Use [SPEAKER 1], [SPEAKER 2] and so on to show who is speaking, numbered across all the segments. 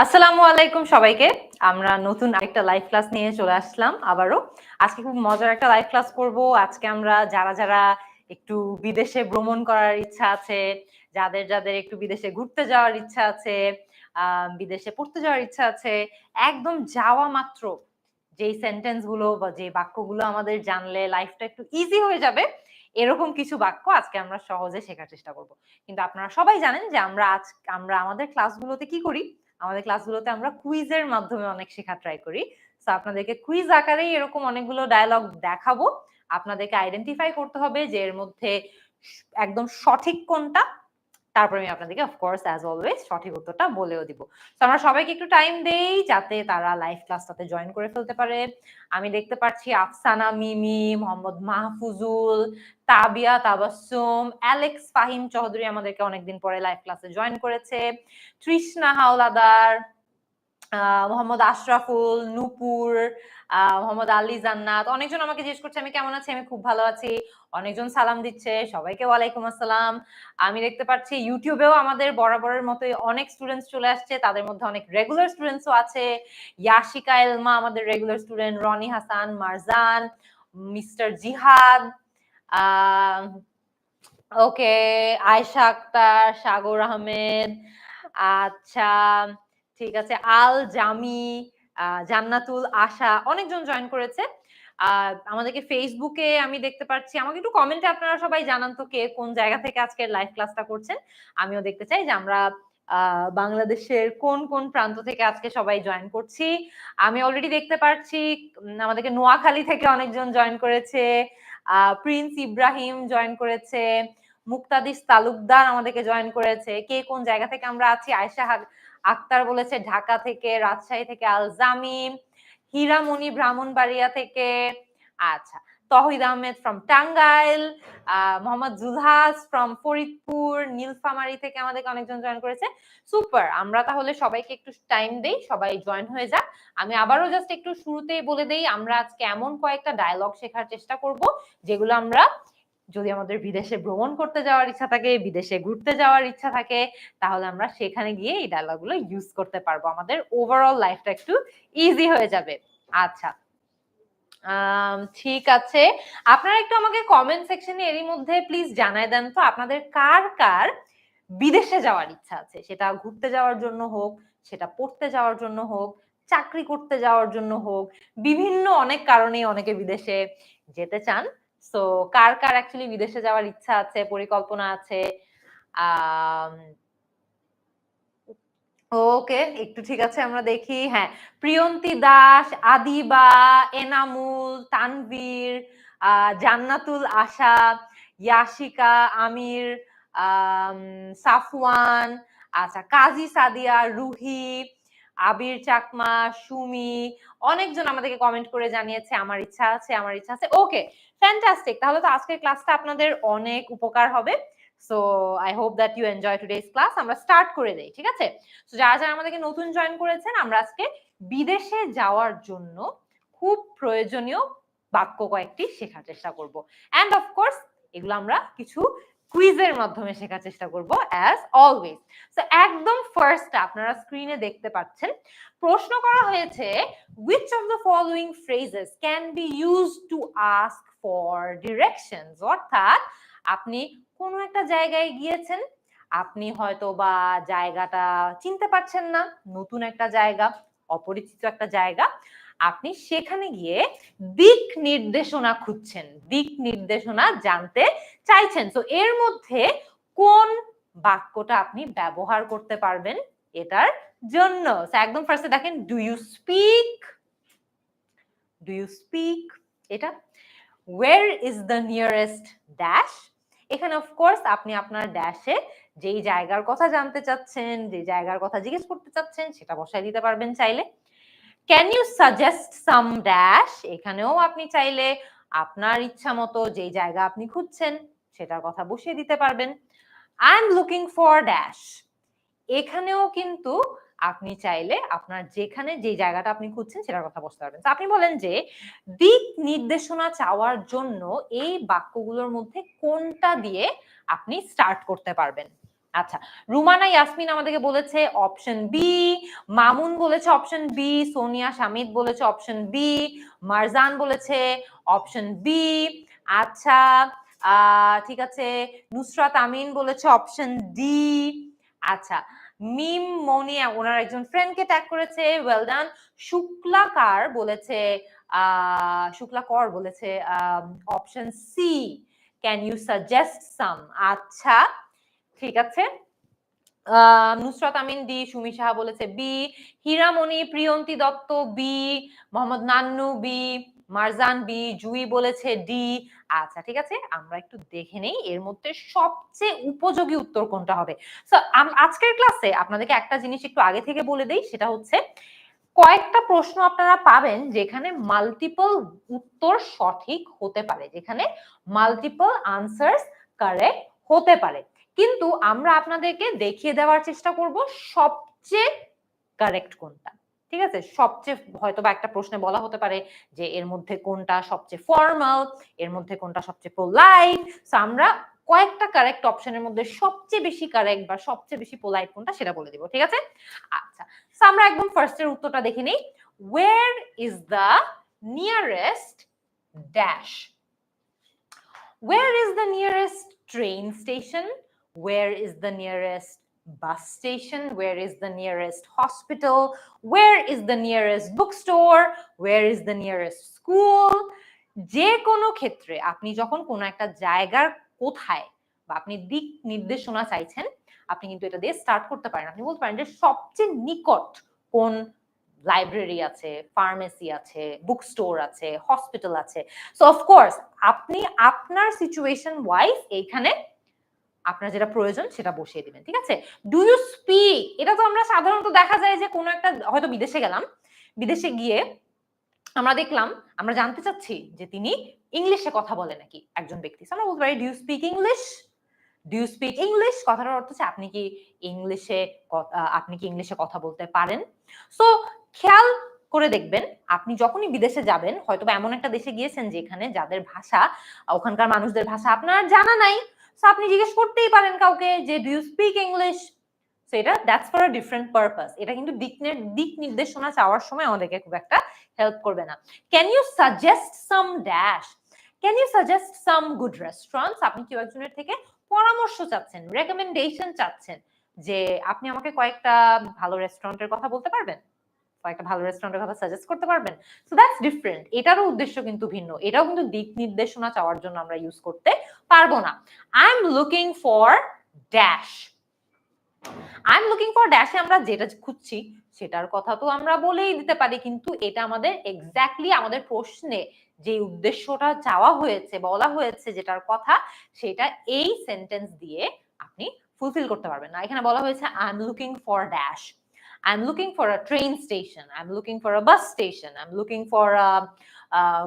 [SPEAKER 1] আসসালামু আলাইকুম সবাইকে। আমরা নতুন আরেকটা লাইভ ক্লাস নিয়ে চলে আসলাম আবারও। আজকে খুব মজার একটা লাইভ ক্লাস করব। আজকে আমরা যারা একটু বিদেশে ভ্রমণ করার ইচ্ছা আছে, যাদের একটু বিদেশে ঘুরতে যাওয়ার ইচ্ছা আছে, বিদেশে পড়তে যাওয়ার ইচ্ছা আছে, একদম যাওয়া মাত্র যেই সেন্টেন্স গুলো বা যে বাক্যগুলো আমাদের জানলে লাইফটা একটু ইজি হয়ে যাবে, এরকম কিছু বাক্য আজকে আমরা সহজে শেখার চেষ্টা করব। কিন্তু আপনারা সবাই জানেন যে আমরা আমাদের ক্লাসগুলোতে কি করি? আমাদের ক্লাসগুলোতে আমরা কুইজের মাধ্যমে অনেক শেখার ট্রাই করি। সো আপনাদেরকে কুইজ আকারেই এরকম অনেকগুলো ডায়ালগ দেখাবো। আপনাদেরকে আইডেন্টিফাই করতে হবে যে এর মধ্যে একদম সঠিক কোনটা। তারপরে আমি আপনাদেরকে অফকোর্স অ্যাজ অলওয়েজ সঠিক উত্তরটা বলেও দিব। তো আমরা সবাইকে একটু টাইম দেই যাতে তারা লাইভ ক্লাসটাতে জয়েন করে ফেলতে পারে। আমি দেখতে পাচ্ছি আফসানা মিমি, মোহাম্মদ মাহফুজুল, তাবিয়া তাবাসসুম, অ্যালেক্স ফাহিম চৌধুরী আমাদেরকে অনেকদিন পরে লাইভ ক্লাসে জয়েন করেছে, তৃষ্ণা হাওলাদার, মোহাম্মদ আশরাফুল, নূপুর, মোহাম্মদ আলী জান্নাত। অনেকজন আমাকে জিজ্ঞেস করছে আমি কেমন আছি। আমি খুব ভালো আছি। অনেকজন সালাম দিচ্ছে, সবাইকে ওয়ালাইকুম আসসালাম। আমি দেখতে পাচ্ছি ইউটিউবেও আমাদের বরাবরের মতোই অনেক স্টুডেন্টস চলে আসছে, তাদের মধ্যে অনেক রেগুলার স্টুডেন্টসও আছে। ইয়াশিকা এলমা আমাদের regular student, Rony Hasan, Marjan, mister Jihad, okay, Ayesha Akter, সাগর আহমেদ, আচ্ছা ঠিক আছে, আল জামি, জান্নাতুল আশা, অনেকজন জয়েন করেছে। আমাদেরকে ফেসবুকে আমি দেখতে পাচ্ছি, আমাকে একটু কমেন্টে আপনারা সবাই জানান তো কে কোন জায়গা থেকে আজকের লাইভ ক্লাসটা করছেন। আমিও দেখতে চাই যে আমরা বাংলাদেশের কোন কোন প্রান্ত থেকে আজকে সবাই জয়েন করছি। আমি অলরেডি দেখতে পাচ্ছি আমাদেরকে নোয়াখালী থেকে অনেকজন জয়েন করেছে, প্রিন্স ইব্রাহিম জয়েন করেছে, মুক্তাদিস তালুকদার আমাদেরকে জয়েন করেছে। কে কোন জায়গা থেকে আমরা আছি? আয়েশা আক্তার বলেছে ঢাকা থেকে, রাজশাহী থেকে আল জামিম, হীরামণি ব্রাহ্মণবাড়িয়া থেকে, আচ্ছা, তহিদ আহমেদ ফ্রম টাঙ্গাইল, মোহাম্মদ জুলহাস ফ্রম ফরিদপুর, নীলফামারী থেকে আমাদেরকে অনেকজন জয়েন করেছে। সুপার, আমরা তাহলে সবাইকে একটু টাইম দেই, সবাই জয়েন হয়ে যাক। আমি আবারও জাস্ট একটু শুরুতেই বলে দেই, আমরা আজকে এমন কয়েকটা ডায়লগ শেখার চেষ্টা করব যেগুলো আমরা যদি আমাদের বিদেশে ভ্রমণ করতে যাওয়ার ইচ্ছা থাকে, বিদেশে ঘুরতে যাওয়ার ইচ্ছা থাকে, তাহলে আমরা সেখানে গিয়ে এই ডায়লগগুলো ইউজ করতে পারবো। আমাদের ওভারঅল লাইফটা একটু ইজি হয়ে যাবে। আচ্ছা, ঠিক আছে, আপনারা একটু আমাকে কমেন্ট সেকশনে এরই মধ্যে প্লিজ জানায় দেন তো আপনাদের কার কার বিদেশে যাওয়ার ইচ্ছা আছে। সেটা ঘুরতে যাওয়ার জন্য হোক, সেটা পড়তে যাওয়ার জন্য হোক, চাকরি করতে যাওয়ার জন্য হোক, বিভিন্ন অনেক কারণে অনেকে বিদেশে যেতে চান। সো কার কার অ্যাকচুয়ালি বিদেশে যাওয়ার ইচ্ছা আছে, পরিকল্পনা আছে? ওকে, একটু ঠিক আছে, আমরা দেখি। হ্যাঁ, প্রিয়ন্তী দাস, আদিবা, এনামুল, তানভীর, জান্নাতুল আশা, ইয়াশিকা, আমির, সাফওয়ান, আচ্ছা, কাজী সাদিয়া, রুহি, আবির চাকমা, সুমি, অনেকজন আমাদেরকে কমেন্ট করে জানিয়েছে আমার ইচ্ছা আছে, আমার ইচ্ছা আছে। Okay, fantastic. তাহলে তো আজকের ক্লাসটা আপনাদের অনেক উপকার হবে। So I hope that you enjoy today's class. আমরা স্টার্ট করে দেই, ঠিক আছে? সো যারা আমাদেরকে নতুন জয়েন করেছেন, আমরা আজকে বিদেশে যাওয়ার জন্য খুব প্রয়োজনীয় বাক্য কয়েকটি শেখার চেষ্টা করব। এন্ড অফ কোর্স এগুলো আমরা কিছু কুইজের মাধ্যমে শেখার চেষ্টা করব অ্যাজ অলওয়েজ। সো একদম ফার্স্ট আপনারা স্ক্রিনে দেখতে পাচ্ছেন, প্রশ্ন করা হয়েছে which of the following phrases can be used to ask for directions। অর্থাৎ আপনি কোন একটা জায়গায় গিয়েছেন, আপনি হয়তো বা জায়গাটা চিনতে পারছেন না, নতুন একটা জায়গা, অপরিচিত একটা জায়গা, আপনি সেখানে গিয়ে দিক নির্দেশনা খুঁজছেন, দিক নির্দেশনা জানতে চাইছেন। তো এর মধ্যে কোন বাক্যটা আপনি ব্যবহার করতে পারবেন এটার জন্য? একদম ফার্স্টে দেখেন, do you speak, do you speak, এটা where is the nearest dash. এখানে অফকোর্স আপনি আপনার ড্যাশে যেই জায়গার কথা জানতে চাচ্ছেন, যে জায়গার কথা জিজ্ঞেস করতে চাচ্ছেন, সেটা বসাই দিতে পারবেন চাইলে। Can you suggest some dash, এখানেও আপনি চাইলে আপনার ইচ্ছা মতো যেই জায়গা আপনি খুঁজছেন সেটার কথা বসিয়ে দিতে পারবেন। I am looking for dash, এখানেও কিন্তু আপনি চাইলে আপনার যেখানে যে জায়গাটা আপনি খুঁজছেন সেটার কথা বলতে পারবেন। তো আপনি বলেন যে দিক নির্দেশনা চাওয়ার জন্য এই বাক্যগুলোর মধ্যে কোনটা দিয়ে আপনি স্টার্ট করতে পারবেন? আচ্ছা, রুমানা ইয়াসমিন আমাদেরকে বলেছে অপশন বি, মামুন বলেছে অপশন বি, সোনিয়া শামিদ বলেছে অপশন বি, মারজান বলেছে অপশন বি। আচ্ছা, ঠিক আছে, নুসরাত আমিন বলেছে অপশন ডি। আচ্ছা, মিম মনি ওনার একজন ফ্রেন্ডকে ট্যাগ করেছে, ওয়েল ডান। শুক্লাকার বলেছে শুক্লাকর বলেছে option C, can you suggest some. আচ্ছা, ঠিক আছে, নুসরাত আমিন ডি, সুমি সাহা বলেছে B, Hiramoni Priyanti Dutta B, Mohammad Nannu B, Marjan B, Jui বলেছে ডি। আচ্ছা, ঠিক আছে, আমরা একটু দেখে নেই এর মধ্যে সবচেয়ে উপযোগী উত্তর কোনটা হবে। সো আজকের ক্লাসে আপনাদেরকে একটা জিনিস একটু আগে থেকে বলে দেই, সেটা হচ্ছে কয়েকটা প্রশ্ন আপনারা পাবেন যেখানে মাল্টিপল উত্তর সঠিক হতে পারে, যেখানে মাল্টিপল আনসার্স কারেক্ট হতে পারে, কিন্তু আমরা আপনাদেরকে দেখিয়ে দেওয়ার চেষ্টা করব সবচেয়ে কারেক্ট কোনটা। ঠিক আছে, সবচেয়ে হয়তো বা একটা প্রশ্নে বলা হতে পারে যে এর মধ্যে কোনটা সবচেয়ে ফর্মাল, এর মধ্যে কোনটা সবচেয়ে পোলাইট। সো আমরা কয়েকটা কারেক্ট অপশনের মধ্যে সবচেয়ে বেশি কারেক্ট বা সবচেয়ে বেশি পোলাইট কোনটা সেটা বলে দিব। ঠিক আছে, আচ্ছা, সো আমরা একদম ফার্স্টের উত্তরটা দেখে নেই। Where is the nearest dash? Where is the nearest train station? Where is the nearest bus station? Where is the nearest hospital? Where is the nearest bookstore? Where is the nearest school? যে কোনো ক্ষেত্রে আপনি যখন কোনো একটা জায়গার কোথায় বা আপনি দিক নির্দেশনা চাইছেন, আপনি কিন্তু এটা দিয়ে স্টার্ট করতে পারেন। আপনি বলতে পারেন যে সবচেয়ে নিকট কোন লাইব্রেরি আছে, ফার্মেসি আছে, বুক স্টোর আছে, হসপিটাল আছে। সো অফকোর্স আপনি আপনার সিচুয়েশন ওয়াইজ এইখানে আপনার যেটা প্রয়োজন সেটা বসিয়ে দিবেন। ঠিক আছে, ডু ইউ স্পিক, এটা তো আমরা সাধারণত দেখা যায় যে কোনো একটা হয়তো বিদেশে গেলাম, বিদেশে গিয়ে আমরা দেখলাম, আমরা জানতে চাচ্ছি যে তিনি ইংলিশে কথা বলে নাকি একজন ব্যক্তি। আমরা বলতে পারি do you speak English, do you speak English, কথাটার অর্থ হচ্ছে আপনি কি ইংলিশে কথা বলতে পারেন। সো খেয়াল করে দেখবেন, আপনি যখনই বিদেশে যাবেন, হয়তো বা এমন একটা দেশে গিয়েছেন যেখানে যাদের ভাষা, ওখানকার মানুষদের ভাষা আপনার জানা নাই, সো আপনি জিজ্ঞেস করতেই পারেন কাউকে যে do you speak English. So এটা that's for a different purpose. এটা কিন্তু দিক নির্দেশনা চাওয়ার সময় আমাদেরকে খুব একটা হেল্প করবে না। Can you suggest some dash? Can you suggest some good restaurants? আপনি কেউ একজনের থেকে পরামর্শ চাচ্ছেন, রেকমেন্ডেশন চাচ্ছেন যে আপনি আমাকে কয়েকটা ভালো রেস্টুরেন্টের কথা বলতে পারবেন, কয়েকটা ভালো রেস্টুরেন্টের কথা সাজেস্ট করতে পারবেন। সো দ্যাটস ডিফারেন্ট, এটারও উদ্দেশ্য কিন্তু ভিন্ন, এটাও কিন্তু দিক নির্দেশনা চাওয়ার জন্য আমরা ইউজ করতে পারবো না। I am looking for dash. I am looking for ড্যাশে আমরা যেটা খুঁজছি সেটার কথা তো আমরা বলেই দিতে পারি, কিন্তু এটা আমাদের এক্স্যাক্টলি আমাদের প্রশ্নে যে উদ্দেশ্যটা চাওয়া হয়েছে, বলা হয়েছে যেটার কথা, সেটা এই সেন্টেন্স দিয়ে আপনি ফুলফিল করতে পারবেন না। এখানে বলা হয়েছে I am looking for dash, I am looking for a train station, I am looking for a bus station, I am looking for a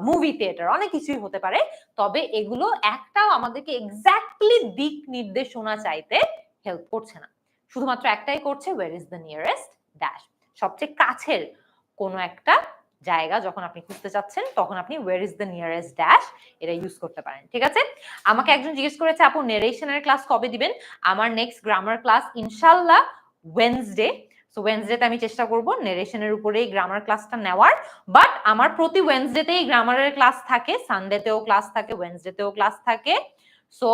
[SPEAKER 1] movie theatre, অনেক কিছুই হতে পারে। তবে এগুলো একটাও আমাদেরকে এক্স্যাক্টলি দিক নির্দেশনা চাইতে হেল্প করছে না, শুধুমাত্র একটাই করছে, where is the nearest dash. সবচেয়ে কাছের কোনো একটা জায়গা যখন আপনি খুঁজতে চাচ্ছেন, তখন আপনি where is the nearest dash এটা ইউজ করতে পারেন। ঠিক আছে, আমাকে একজন জিজ্ঞেস করেছে আপু নেরেশনের ক্লাস কবে দিবেন? আমার নেক্সট গ্রামার ক্লাস ইনশাআল্লাহ ওয়েডনেসডে। সো ওয়েডনেসডেতে আমি চেষ্টা করব নেরেশনের উপরেই গ্রামার ক্লাসটা নেওয়ার, বাট আমার প্রতি ওয়েডনেসডেতেই গ্রামারের ক্লাস থাকে, সানডেতেও ক্লাস থাকে, ওয়েডনেসডেতেও ক্লাস থাকে। সো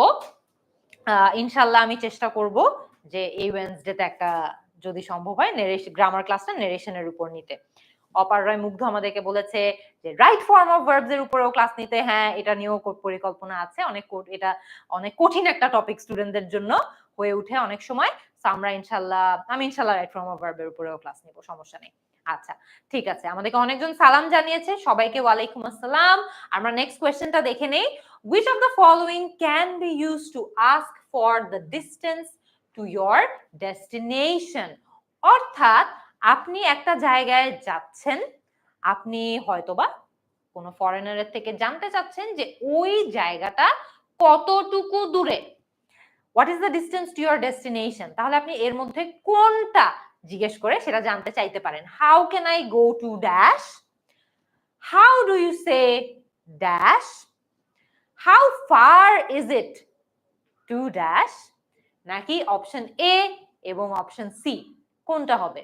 [SPEAKER 1] ইনশাআল্লাহ আমি চেষ্টা করব যে এই ওয়েডনেসডেতে একটা যদি সম্ভব হয় গ্রামার ক্লাসটা নেরেশনের উপর নিতে। অপার রায় মুগ্ধ আমাদেরকে বলেছে যে রাইট ফর্ম অফ ভার্বস এর উপরেও ক্লাস নিতে। হ্যাঁ, এটা নিয়েও পরিকল্পনা আছে। এটা অনেক কঠিন একটা টপিক স্টুডেন্টদের জন্য হয়ে উঠে অনেক সময়। আমি ইনশাআল্লাহ রাইট ফর্ম অফ ভার্ব এর উপরেও ক্লাস নিব, সমস্যা নেই। আচ্ছা, ঠিক আছে, আমাদেরকে অনেকজন সালাম জানিয়েছে, সবাইকে ওয়ালাইকুম আসসালাম। আমরা নেক্সট কোয়েশ্চেনটা দেখে নেই। Which of the following can be used to ask for the distance to your destination? অর্থাৎ আপনি একটা জায়গায় যাচ্ছেন, আপনি হয়তোবা কোনো ফরেনারের থেকে জানতে চাচ্ছেন যে ওই জায়গাটা কতটুকু দূরে। What is the distance to your destination? তাহলে আপনি এর মধ্যে কোনটা জিজ্ঞেস করে সেটা জানতে চাইতে পারেন। How can I go to dash? How do you say dash? How far is it to dash? নাকি অপশন এ এবং অপশন সি? কোনটা হবে?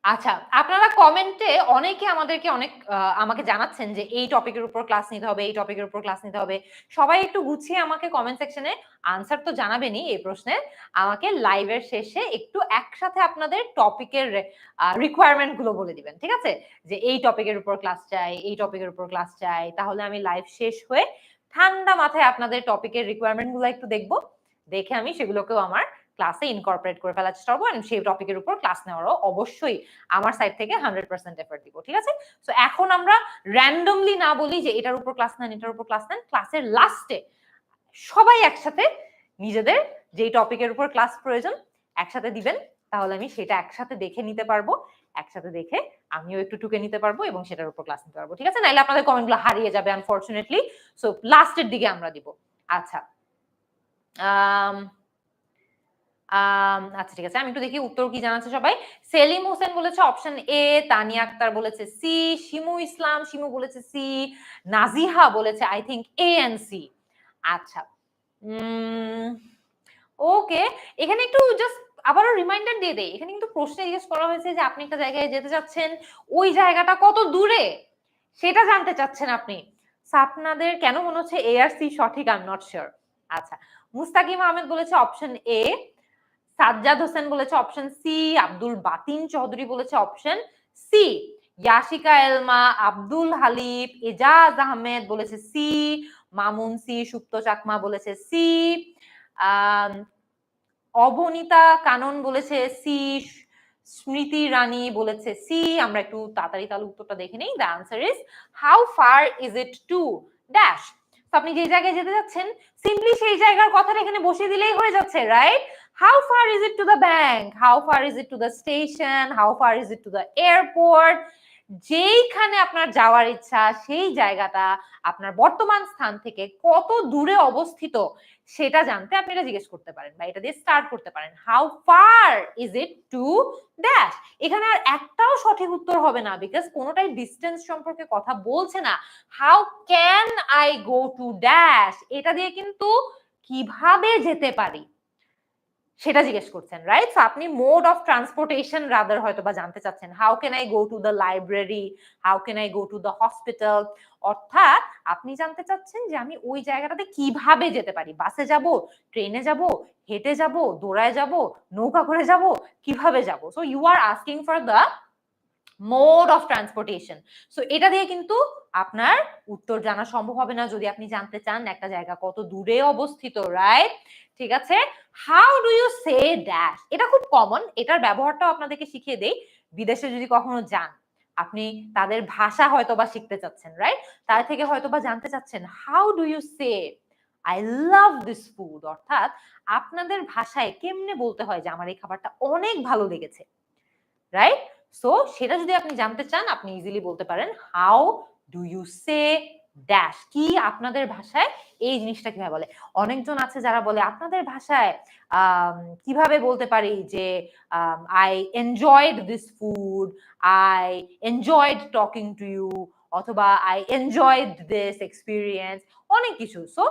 [SPEAKER 1] আচ্ছা, আপনারা কমেন্টে অনেকে আমাদেরকে আমাকে জানাচ্ছেন যে এই টপিকের উপর ক্লাস নিতে হবে, এই টপিকের উপর ক্লাস নিতে হবে। সবাই একটু গুছিয়ে আমাকে কমেন্ট সেকশনে আনসার তো জানাবেনই এই প্রশ্নের। আমাকে লাইভের শেষে একটু একসাথে আপনাদের টপিকের রিকোয়ারমেন্ট গুলো বলে দিবেন। ঠিক আছে? যে এই টপিকের উপর ক্লাস চাই, এই টপিকের উপর ক্লাস চাই। তাহলে আমি লাইভ শেষ হয়ে ঠান্ডা মাথায় আপনাদের টপিকের রিকোয়ারমেন্ট গুলো একটু দেখব। দেখে আমি সেগুলোকেও আমার ক্লাসে ইনকর্পোরেট করে ফেলার চেষ্টা করবো এবং সেই টপিকের উপর ক্লাস নেওয়ারও অবশ্যই আমার সাইড থেকে 100% এফর্ট দিব। ঠিক আছে? সো এখন আমরা র্যান্ডমলি না বলি যে এটার উপর ক্লাস নেন, এটার উপর ক্লাস নেন। ক্লাসের লাস্টে সবাই একসাথে নিজেদের যেই টপিকের উপর ক্লাস প্রয়োজন একসাথে দিবেন, তাহলে আমি সেটা একসাথে দেখে নিতে পারবো। একসাথে দেখে আমিও একটু টুকে নিতে পারবো এবং সেটার উপর ক্লাস নিতে পারবো। ঠিক আছে? নাইলে আপনাদের কমেন্টগুলো হারিয়ে যাবে আনফরচুনেটলি। সো লাস্টের দিকে আমরা দিব। আচ্ছা, আচ্ছা ঠিক আছে, আমি একটু দেখি উত্তর কি জানাচ্ছে সবাই। সেলিম হোসেন বলেছে অপশন এ, তানিয়া আক্তার বলেছে সি, শিমু ইসলাম শিমু বলেছে সি, নাজিহা বলেছে I think A and C. আচ্ছা, ওকে, এখানে একটু জাস্ট আবারও রিমাইন্ডার দিয়ে দেই। এখানে কিন্তু প্রশ্নে জিজ্ঞেস করা হয়েছে যে আপনি একটা জায়গায় যেতে চাচ্ছেন, ওই জায়গাটা কত দূরে সেটা জানতে চাচ্ছেন আপনি। আপনাদের কেন মনে হচ্ছে এ আর সি সঠিক? I am not sure. আচ্ছা, মুস্তাকিম আহমেদ বলেছে অপশন এ, সাজ্জাদ হোসেন বলেছে অপশন সি, আব্দুল বাতিন চৌধুরী বলেছে অপশন সি, ইয়াশিকা এলমা, আব্দুল হালিফ, এজাজ আহমেদ বলেছে সি, মামুন সি, সুপ্ত চাকমা বলেছে সি, অবনীতা কানন বলেছে সি, স্মৃতি রানী বলেছে সি। আমরা একটু তাড়াতাড়ি তাহলে উত্তরটা দেখে নেই। The answer is how far is it to dash. আপনি যে জায়গায় যেতে যাচ্ছেন সিম্পলি সেই জায়গার কথাটা এখানে বসিয়ে দিলেই হয়ে যাচ্ছে, right? How far is it to the bank, how far is it to the station, how far is it to the airport. যেইখানে আপনার যাওয়ার ইচ্ছা সেই জায়গাটা আপনার বর্তমান স্থান থেকে কত দূরে অবস্থিত সেটা জানতে আপনি এটা জিজ্ঞেস করতে পারেন বা এটা দিয়ে স্টার্ট করতে পারেন। How far is it to dash. এখানে আর একটাও সঠিক উত্তর হবে না, বিকজ কোনোটাই ডিস্টেন্স সম্পর্কে কথা বলছে না। How can I go to dash, এটা দিয়ে কিন্তু কিভাবে যেতে পারি সেটা জিজ্ঞেস করছেন, রাইট? সো আপনি মোড অফ ট্রান্সপোর্টেশন রাদার হয়তো বা জানতে চাচ্ছেন। How can I go to the library, how can I go to the hospital. অর্থাৎ আপনি জানতে চাচ্ছেন যে আমি ওই জায়গাটাতে কিভাবে যেতে পারি। বাসে যাব, ট্রেনে যাব, হেঁটে যাব, দৌড়ায় যাব, নৌকা করে যাব, কিভাবে যাব। So you are asking for the mode of transportation. So এটা দিয়ে কিন্তু আপনার উত্তর জানা সম্ভব হবে না যদি আপনি জানতে চান একটা জায়গা কত দূরে অবস্থিত, রাইট? ঠিক আছে, how do you say dash, এটা খুব কমন। এটার ব্যবহারটাও আপনাদেরকে শিখিয়ে দেই। বিদেশে যদি কখনো যান, আপনি তাদের ভাষা হয়তো বা শিখতে চাচ্ছেন, রাইট? তার থেকে হয়তো বা জানতে চাচ্ছেন how do you say I love this food, অর্থাৎ আপনাদের ভাষায় কেমনে বলতে হয় যে আমার এই খাবারটা অনেক ভালো লেগেছে, রাইট? সো সেটা যদি আপনি জানতে চান আপনি ইজিলি বলতে পারেন how do you say dash. কি আপনাদের ভাষায় এই জিনিসটা কিভাবে বলে। অনেকজন আছে যারা বলে আপনাদের ভাষায় কিভাবে বলতে পারি যে I enjoyed this food, I enjoyed talking to you, অথবা আই এনজয়েড দিস এক্সপিরিয়েন্স, অনেক কিছু। সো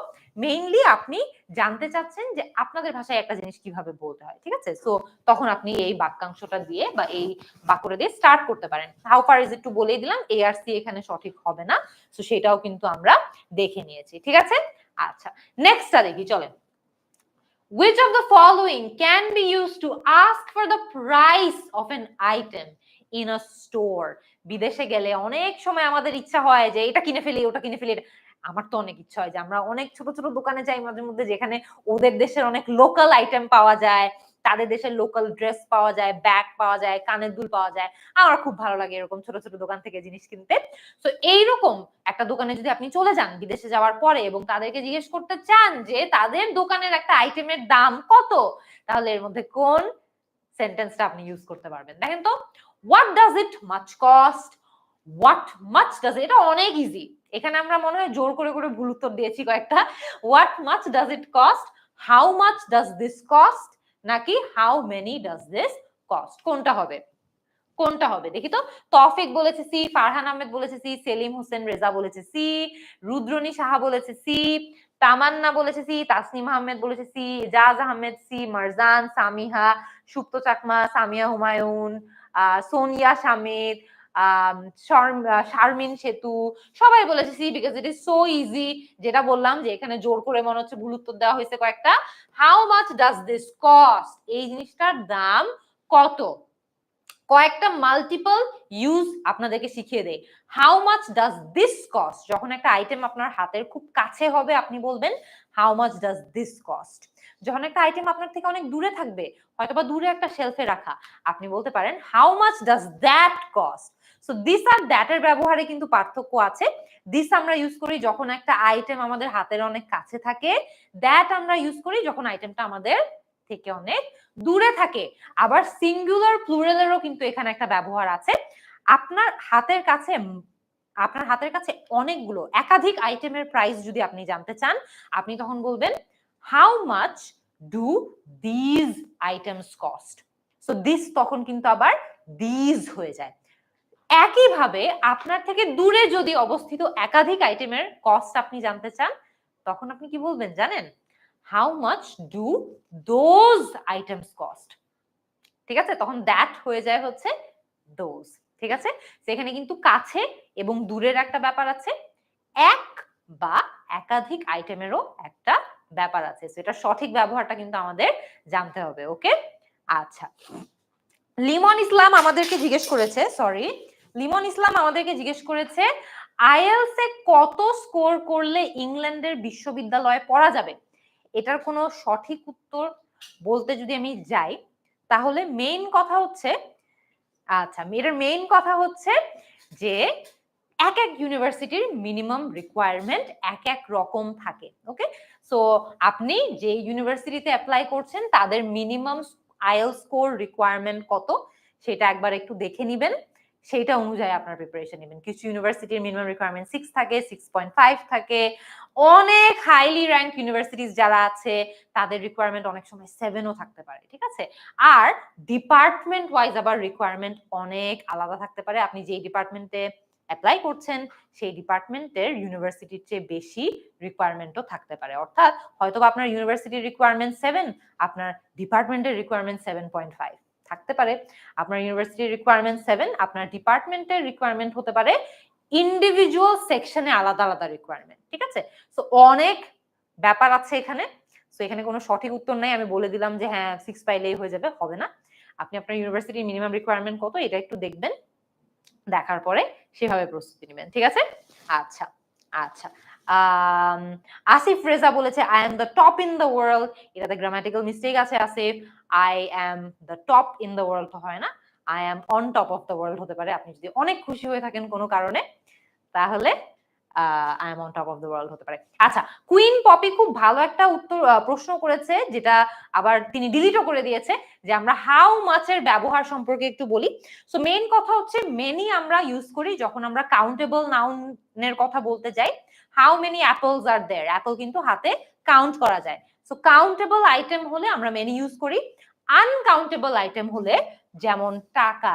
[SPEAKER 1] মেইনলি আপনি জানতে চাচ্ছেন যে আপনাদের ভাষায় একটা জিনিস কিভাবে বলতে হয়, ঠিক আছে? সো তখন আপনি এই বাক্যাংশটা দিয়ে বা এই বাক্যটা দিয়ে স্টার্ট করতে পারেন। How far is it to বলেই দিলাম, এ আর সি এখানে সঠিক হবে না। সো সেটাও কিন্তু আমরা দেখে নিয়েছি, ঠিক আছে? আচ্ছা, নেক্সটটা দেখি, চলেন। Which of the following can be used to ask for the price of an item in a store? বিদেশে গেলে অনেক সময় আমাদের ইচ্ছা হয় যে এটা কিনে ফেলি, ওটা কিনে ফেলি। আমার তো অনেক ইচ্ছা হয় যে আমরা অনেক ছোট ছোট দোকানে যাই মাঝে মধ্যে, যেখানে ওদের দেশের অনেক লোকাল আইটেম পাওয়া যায়, তাদের দেশের লোকাল ড্রেস পাওয়া যায়, ব্যাগ পাওয়া যায়, কানের দুল পাওয়া যায়। আমার খুব ভালো লাগে এরকম ছোট ছোট দোকান থেকে জিনিস কিনতে। তো এইরকম একটা দোকানে যদি আপনি চলে যান বিদেশে যাওয়ার পরে এবং তাদেরকে জিজ্ঞেস করতে চান যে তাদের দোকানের একটা আইটেমের দাম কত, তাহলে এর মধ্যে কোন সেন্টেন্সটা আপনি ইউজ করতে পারবেন? দেখেন তো, what does it much cost, what much does, এটা অনেক ইজি। এখানে আমরা মনে হয় জোর করে করে ভুল উত্তর দিয়েছি কয়েকটা। What much does it cost, how much does this cost, নাকি how many does this cost, কোনটা হবে? কোনটা হবে দেখি তো। তৌফিক বলেছে সি, ফারহান আহমেদ বলেছে সি, সেলিম হোসেন রেজা বলেছে সি, রুদ্রনী সাহা বলেছে সি, তামান্না বলেছে সি, তাসনিম আহমেদ বলেছে সি, এজাজ আহমেদ সি, মারজান, সামিহা, সুপ্ত চাকমা, সামিয়া হুমায়ুন, সোনিয়া শামিদ, শারমিন সেতু, সবাই বলেছে C because it is so easy. যেটা বললাম যে এখানে জোর করে মনে হচ্ছে ভুল উত্তর দেওয়া হয়েছে কয়েকটা। How much does this cost, এই জিনিসটার দাম কত? কয়েকটা মাল্টিপল ইউজ আপনাদেরকে শিখিয়ে দেয়। How much does this cost, যখন একটা আইটেম আপনার হাতের খুব কাছে হবে আপনি বলবেন how much does this cost. যখন একটা আইটেম আপনার থেকে অনেক দূরে থাকবে, হয়তোবা দূরে একটা শেলফে রাখা, আপনি বলতে পারেন how much does that cost. So this আর দ্যাট এর ব্যবহারে কিন্তু পার্থক্য আছে। দিস আমরা ইউজ করি যখন একটা আইটেম আমাদের হাতের অনেক কাছে থাকে, দ্যাট আমরা ইউজ করি যখন আইটেমটা আমাদের থেকে অনেক দূরে থাকে। আবার সিঙ্গুলার প্লুরালেরও কিন্তু এখানে একটা ব্যবহার আছে। আপনার হাতের কাছে অনেকগুলো একাধিক আইটেমের প্রাইস যদি আপনি জানতে চান, আপনি তখন বলবেন how much do these items cost. So this তখন কিন্তু আবার দিজ হয়ে যায়। একইভাবে আপনার থেকে দূরে যদি অবস্থিত একাধিক আইটেমের কস্ট আপনি জানতে চান, তখন আপনি কি বলবেন জানেন? How much do those items cost. ঠিক আছে, তখন দ্যাট হয়ে যায় হচ্ছে দোজ। ঠিক আছে, সেখানে কিন্তু কাছে এবং দূরের একটা ব্যাপার আছে, এক বা একাধিক আইটেমেরও একটা ব্যাপার আছে। এটা সঠিক ব্যবহারটা কিন্তু আমাদের জানতে হবে। ওকে, আচ্ছা। লিমন ইসলাম আমাদেরকে জিজ্ঞেস করেছে, আইএলস এ কত স্কোর করলে ইংল্যান্ডের বিশ্ববিদ্যালয়ে পড়া যাবে? এটার কোনো সঠিক উত্তর বলতে যদি আমি যাই, তাহলে মেইন কথা হচ্ছে যে এক এক ইউনিভার্সিটির মিনিমাম রিকোয়ারমেন্ট এক এক রকম থাকে। ওকে, সো আপনি যে ইউনিভার্সিটিতে অ্যাপ্লাই করছেন তাদের মিনিমাম আইএলটিএস স্কোর রিকোয়ারমেন্ট কত সেটা একবার একটু দেখে নিবেন, সেইটা অনুযায়ী আপনার প্রিপারেশন নেবেন। কিছু ইউনিভার্সিটির মিনিমাম রিকোয়ারমেন্ট 6 থাকে, 6.5 থাকে। অনেক হাইলি র্যাঙ্ক ইউনিভার্সিটিস যারা আছে তাদের রিকোয়ারমেন্ট অনেক সময় 7ও থাকতে পারে। ঠিক আছে, আর ডিপার্টমেন্ট ওয়াইজ আবার রিকোয়ারমেন্ট অনেক আলাদা থাকতে পারে। আপনি যেই ডিপার্টমেন্টে অ্যাপ্লাই করছেন সেই ডিপার্টমেন্টের ইউনিভার্সিটির চেয়ে বেশি রিকোয়ারমেন্টও থাকতে পারে। অর্থাৎ হয়তো আপনার ইউনিভার্সিটির রিকোয়ারমেন্ট 7, আপনার ডিপার্টমেন্টের রিকোয়ারমেন্ট 7.5 থাকতে পারে। আপনার ইউনিভার্সিটির রিকোয়ারমেন্ট 7, আপনার ডিপার্টমেন্টের রিকোয়ারমেন্ট হতে পারে ইন্ডিভিজুয়াল সেকশনে আলাদা আলাদা রিকোয়ারমেন্ট। ঠিক আছে, সো অনেক ব্যাপার আছে এখানে। সো এখানে কোনো সঠিক উত্তর নাই, আমি বলে দিলাম যে হ্যাঁ 6 পাইলেই হয়ে যাবে, হবে না। আপনি আপনার ইউনিভার্সিটির মিনিমাম রিকোয়ারমেন্ট কত এটা একটু দেখবেন, দেখার পরে সেভাবে প্রস্তুতি নেবেন। ঠিক আছে, আচ্ছা আচ্ছা। আসিফ রেজা বলেছে I am the top in the world. এটাতে গ্রামাটিক্যাল মিস্টেক আছে Asif. I am the top in the world তো হয় না, I M on top of the world হতে পারে। আপনি যদি অনেক খুশি হয়ে থাকেন কোনো কারণে, তাহলে I am on top of the world হতে পারে। আচ্ছা, কুইন পপি খুব ভালো একটা প্রশ্ন করেছে, যেটা আবার তিনি ডিলিটও করে দিয়েছে, যে আমরা হাউ মাচের ব্যবহার সম্পর্কে একটু বলি। সো মেইন কথা হচ্ছে মেনি আমরা ইউজ করি যখন আমরা কাউন্টেবল নাউনের কথা বলতে যাই। How many apples are there, apple কিন্তু হাতে কাউন্ট করা যায়। সো কাউন্টেবল আইটেম হলে আমরা মেনি ইউজ করি। আনকাউন্টেবল আইটেম হলে যেমন টাকা,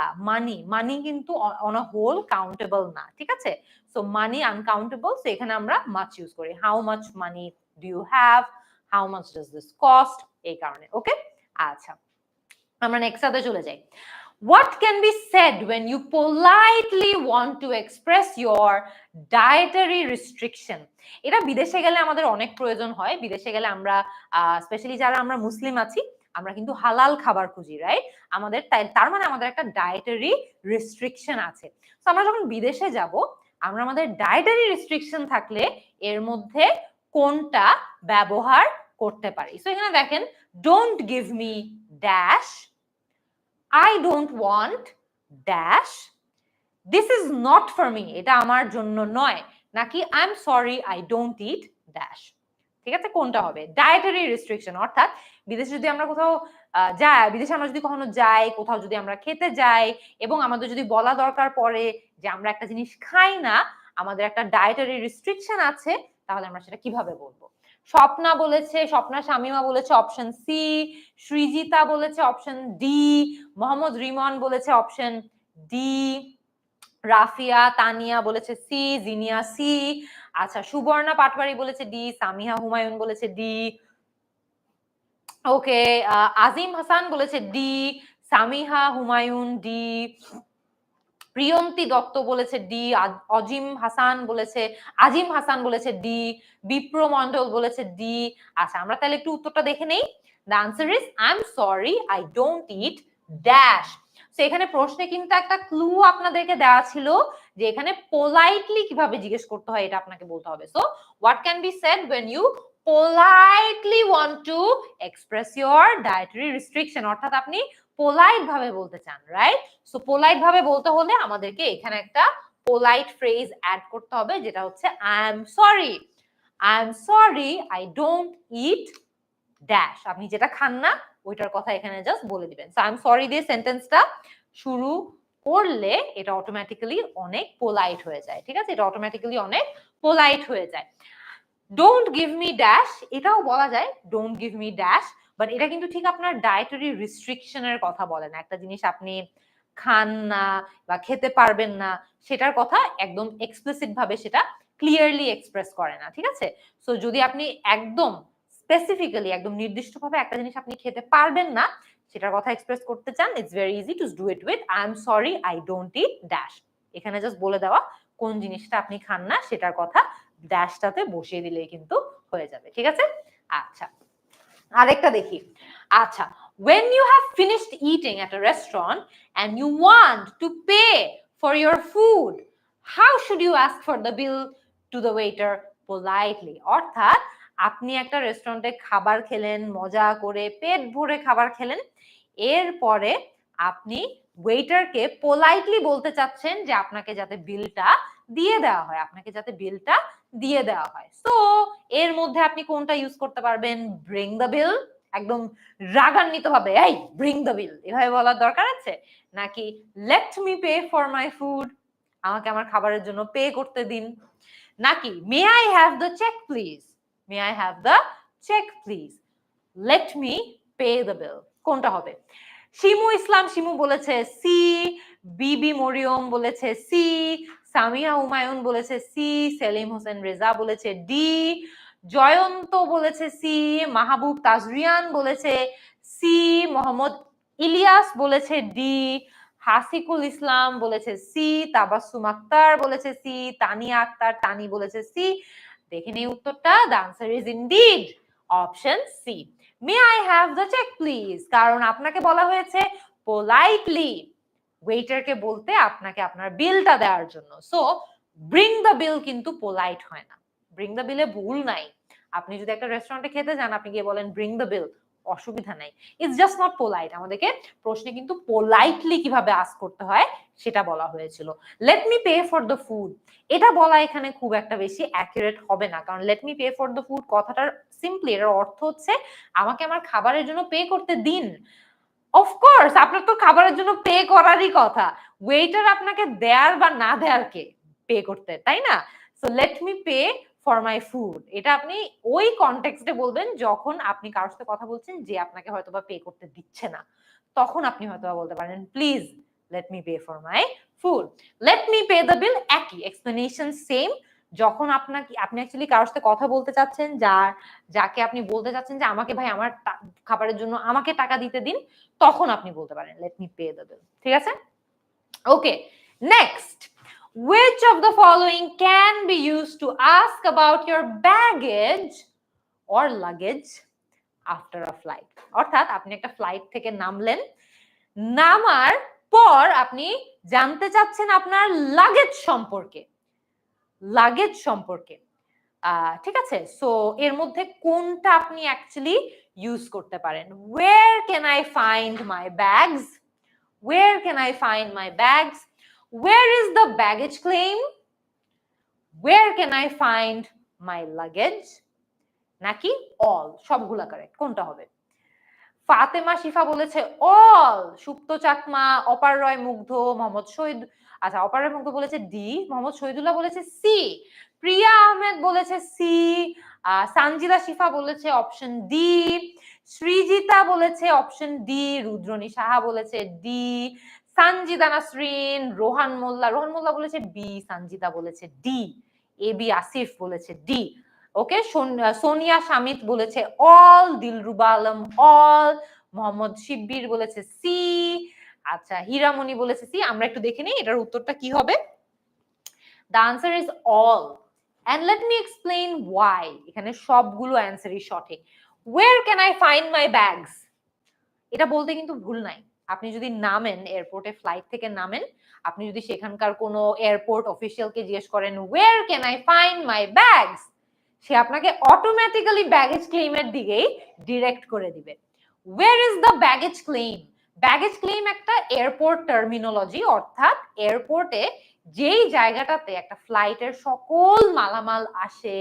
[SPEAKER 1] মানি কিন্তু অন আ হোল কাউন্টেবল না। ঠিক আছে, সো মানি আনকাউন্টেবল, সো এখানে আমরা মাচ ইউজ করি। How much money do you have, how much does this cost, এই কারণে। ওকে, আচ্ছা, আমরা নেক্সটটাতে চলে যাই। What can be said when you politely want to express your dietary restriction? এটা বিদেশে গেলে আমাদের অনেক প্রয়োজন হয়। বিদেশে গেলে আমরা স্পেশালি যারা আমরা মুসলিম আছি, আমরা কিন্তু হালাল খাবার খুঁজি, রাইট? আমাদের তার মানে আমাদের একটা ডায়েটারি রেস্ট্রিকশন আছে। তো আমরা যখন বিদেশে যাব, আমরা আমাদের ডায়েটারি রেস্ট্রিকশন থাকলে এর মধ্যে কোনটা ব্যবহার করতে পারি? সো এখানে দেখেন, don't give me dash, I don't want dash, this is not for me, এটা আমার জন্য নয়, নাকি I'm sorry I don't eat dash। ঠিক আছে, কোনটা হবে? ডায়েটারি রেস্ট্রিকশন, অর্থাৎ বিদেশে যদি আমরা কোথাও বিদেশে আমরা যদি কখনো যাই, কোথাও যদি আমরা খেতে যাই এবং আমাদের যদি বলা দরকার পড়ে যে আমরা একটা জিনিস খাই না, আমাদের একটা ডায়েটারি রেস্ট্রিকশন আছে, তাহলে আমরা সেটা কিভাবে বলবো? স্বপ্না শামিমা বলেছে অপশন সি, সৃজিতা বলেছে অপশন ডি, মোহাম্মদ রিমন বলেছে অপশন ডি, রাফিয়া তানিয়া বলেছে সি, জিনিয়া সি, আচ্ছা, সুবর্ণা পাটওয়ারি বলেছে ডি, সামিহা হুমায়ুন বলেছে ডি, ওকে, আজিম হাসান বলেছে ডি, সামিহা হুমায়ুন ডি, প্রিয়ন্তী দত্ত বলেছে ডি, আজিম হাসান বলেছে ডি, বিপ্র মন্ডল বলেছে ডি। আচ্ছা, আমরা তাহলে একটু উত্তরটা দেখে নেই। The answer is I am sorry I don't it dash. তো এখানে প্রশ্নে কিন্তু একটা ক্লু আপনাদেরকে দেওয়া ছিল যে এখানে পোলাইটলি কিভাবে জিজ্ঞেস করতে হয় এটা আপনাকে বলতে হবে। So what can be shed when you politely want to express your dietary restriction, অর্থাৎ আপনি পোলাইট ভাবে বলতে চান, রাইট? সো পোলাইট ভাবে বলতে হলে আমাদেরকে এখানে একটা পোলাইট ফ্রেজ অ্যাড করতে হবে, যেটা হচ্ছে I am sorry I don't it dash. আপনি যেটা খান না ওইটার কথা এখানে জাস্ট বলে দিবেন। সো আই এম সরি দিয়ে সেন্টেন্সটা শুরু করলে এটা অটোমেটিক্যালি অনেক পোলাইট হয়ে যায়, ঠিক আছে? এটা অটোমেটিক্যালি অনেক পোলাইট হয়ে যায়। ডোন্ট গিভ মি ড্যাশ, এটাও বলা যায় don't give me dash, but এটা কিন্তু ঠিক আপনার ডায়েটারি রিস্ট্রিকশনের কথা বলে না। একটা জিনিস আপনি খান না বা খেতে পারবেন না সেটার কথা একদম এক্সপ্লিসিট ভাবে সেটা ক্লিয়ারলি এক্সপ্রেস করে না, ঠিক আছে? সো যদি আপনি একদম স্পেসিফিক্যালি একদম নির্দিষ্টভাবে একটা জিনিস আপনি খেতে পারবেন না সেটার কথা এক্সপ্রেস করতে চান, it's very easy to do it with I am sorry I don't it dash. এখানে জাস্ট বলে দেওয়া কোন জিনিসটা আপনি খান না সেটার কথা ড্যাশটাতে বসিয়ে দিলেই কিন্তু হয়ে যাবে, ঠিক আছে? আচ্ছা, আরেকটা দেখি। আচ্ছা, when you have finished eating at a restaurant and you want to pay for your food, how should you ask for the bill to the waiter politely? অর্থাৎ আপনি একটা রেস্টুরেন্টে খাবার খেলেন, মজা করে পেট ভরে খাবার খেলেন, এরপরে আপনি ওয়েটারকে পোলাইটলি বলতে চাচ্ছেন যে আপনাকে যাতে বিলটা দিয়ে দেওয়া হয়, সো এর মধ্যে আপনি কোনটা ইউজ করতে পারবেন? ব্রিং দ্য বিল, একদম রাগান্বিত ভাবে এই ব্রিং দ্য বিল এভাবে বলার দরকার আছে, নাকি let me pay for my food, আমাকে আমার খাবারের জন্য পে করতে দিন, নাকি may I have the check please, let me pay the bill, কোনটা হবে? শিমু ইসলাম শিমু বলেছে সি, বিবি মরিয়ম বলেছে সি, সামিয়া হুমায়ুন বলেছে সি, সেলিম হোসেন রেজা বলেছে ডি, জয়ন্ত বলেছে সি, মাহবুব তাজরিয়ান বলেছে সি, মোহাম্মদ ইলিয়াস বলেছে ডি, হাসিকুল ইসলাম বলেছে সি, তাবাসসুম আক্তার বলেছে সি, তানিয়া আক্তার তানি বলেছে সি। দেখে নেই উত্তরটা। The answer is indeed option C, may I have the check please, কারণ আপনাকে বলা হয়েছে পোলাইটলি ওয়েটারকে বলতে আপনাকে আপনার বিলটা দেওয়ার জন্য। সো ব্রিং দ্য বিল কিন্তু পোলাইট হয় না, ব্রিং দ্য বিলে ভুল নাই। আপনি যদি একটা রেস্টুরেন্টে খেতে যান আপনি গিয়ে বলেন ব্রিং দ্য বিল, অসুবিধা নাই, ইটস জাস্ট নট পোলাইট। আমাদেরকে প্রশ্নে কিন্তু পোলাইটলি কিভাবে আস্ক করতে হয় সেটা বলা হয়েছিল। Late me pay for the food, এটা বলা এখানে খুব একটা বেশি অ্যাকুরেট হবে না, কারণ late me pay for the food কথাটার সিম্পলি এর অর্থ হচ্ছে আমাকে আমার খাবারের জন্য পে করতে দিন। অফকোর্স আপনার তো খাবারের জন্য পে করারই কথা, ওয়েটার আপনাকে দেয়ার বা না দেয়ার কে পে করতে, তাই না? So late me pay for my food, এটা আপনি ওই কনটেক্সটে বলবেন যখন আপনি কারোর সাথে কথা বলছেন যে আপনাকে হয়তোবা পে করতে দিচ্ছে না, তখন আপনি হয়তোবা বলতে পারেন please let me pay for my food, late me pay the বিল, একই এক্সপ্লেনেশন সেম। যখন আপনি অ্যাকচুয়ালি কারোর সাথে কথা বলতে চাচ্ছেন, যাকে আপনি বলতে চাচ্ছেন যে আমাকে ভাই আমার খাবারের জন্য আমাকে টাকা দিতে দিন, তখন আপনি বলতে পারেন লেট মি পে দ্য বিল, ঠিক আছে? ওকে, next, which of the following can be used to ask about your baggage or luggage after a flight? অর্থাৎ আপনি একটা ফ্লাইট থেকে নামলেন, নামার পর আপনি জানতে চাচ্ছেন আপনার লাগেজ সম্পর্কে, ঠিক আছে? সো এর মধ্যে কোনটা আপনি অ্যাকচুয়ালি ইউজ করতে পারেন? where can I find my bags, where is the baggage claim, where can I find my luggage, নাকি all, সবগুলা কারেক্ট, কোনটা হবে? ফাতেমা শিফা বলেছে অল, সুপ্ত চাকমা, অপার রয় মুগ্ধ, মোহাম্মদ শহীদ, আচ্ছা অপার রয় মুগ্ধ বলেছে ডি, মোহাম্মদ শহীদুল্লাহ বলেছে সি, প্রিয়া আহমেদ বলেছে সি, সানজিদা শিফা বলেছে অপশন ডি, সৃজিতা বলেছে অপশন ডি, রুদ্রনী সাহা বলেছে ডি, সানজিদা নাসরিন, রোহান মোল্লা বলেছে বি, সানজিদা বলেছে ডি। এবি আসিফ বলেছে ডি। ওকে, সোনিয়া শামিত বলেছে অল, দিলরুবা আলম অল, মোহাম্মদ শিব্বির বলেছে সি, আচ্ছা হীরামণি বলেছে সি। আমরা একটু দেখে নিই এটার উত্তরটা কি হবে। The answer is all. And let me explain why. এখানে সবগুলো অ্যান্সারই সঠিক। Where can I find my bags? এটা বলতে কিন্তু ভুল নাই। আপনি যদি নামেন এয়ারপোর্টে, ফ্লাইট থেকে নামেন, আপনি যদি সেখানকার কোনো এয়ারপোর্ট অফিসিয়ালকে জিজ্ঞেস করেন where can I find my bags, সে আপনাকে অটোমেটিক্যালি ব্যাগেজ ক্লেইমের দিকেই ডিরেক্ট করে দিবে। Where is the baggage claim? Baggage claim একটা এয়ারপোর্ট টার্মিনোলজি, অর্থাৎ এয়ারপোর্টে যেই জায়গাটাতে একটা ফ্লাইটের সকল মালামাল আসে,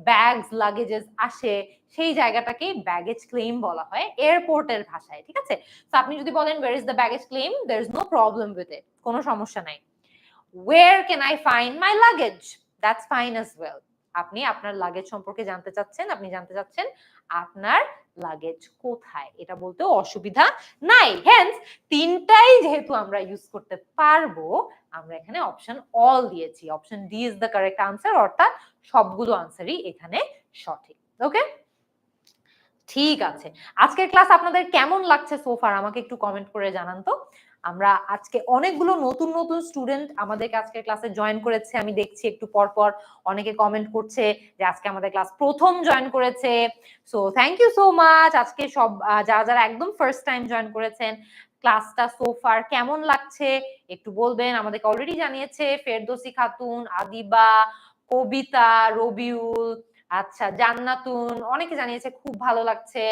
[SPEAKER 1] ব্যাগস লাগেজেস আসে, সেই জায়গাটাকেই ব্যাগেজ ক্লেইম বলা হয় এয়ারপোর্টের ভাষায়, ঠিক আছে? তো আপনি যদি বলেন where is the baggage claim, there is no problem with it, কোনো সমস্যা নাই। Where can I find my luggage? That's fine as well. আপনি আপনার লাগেজ সম্পর্কে জানতে চাচ্ছেন, আপনি জানতে চাচ্ছেন আপনার লাগেজ কোথায়, এটা বলতেও অসুবিধা নাই। হেন্স তিনটাই যেহেতু আমরা ইউজ করতে পারবো, আমরা এখানে অপশন অল দিয়েছি। Option D is the correct answer, অর্থাৎ সবগুলো আনসারই এখানে সঠিক। ওকে, ঠিক আছে। আজকের ক্লাস আপনাদের কেমন লাগছে সোফার আমাকে একটু কমেন্ট করে জানান তো। আমরা আজকে অনেকগুলো নতুন নতুন স্টুডেন্ট আমাদের আজকের ক্লাসে জয়েন করেছে, আমি দেখছি একটু পর পর অনেকে কমেন্ট করছে যে আজকে আমাদের ক্লাস প্রথম জয়েন করেছে। So thank you so much. আজকে সব যারা যারা একদম ফার্স্ট টাইম জয়েন করেছেন, ক্লাসটা সোফার কেমন লাগছে একটু বলবেন। আমাদেরকে অলরেডি জানিয়েছে ফেরদৌসী খাতুন, আদিবা, কবিতা, রবিউল, আচ্ছা জান্নাতুন, অনেকে জানিয়েছে খুব ভালো লাগছে।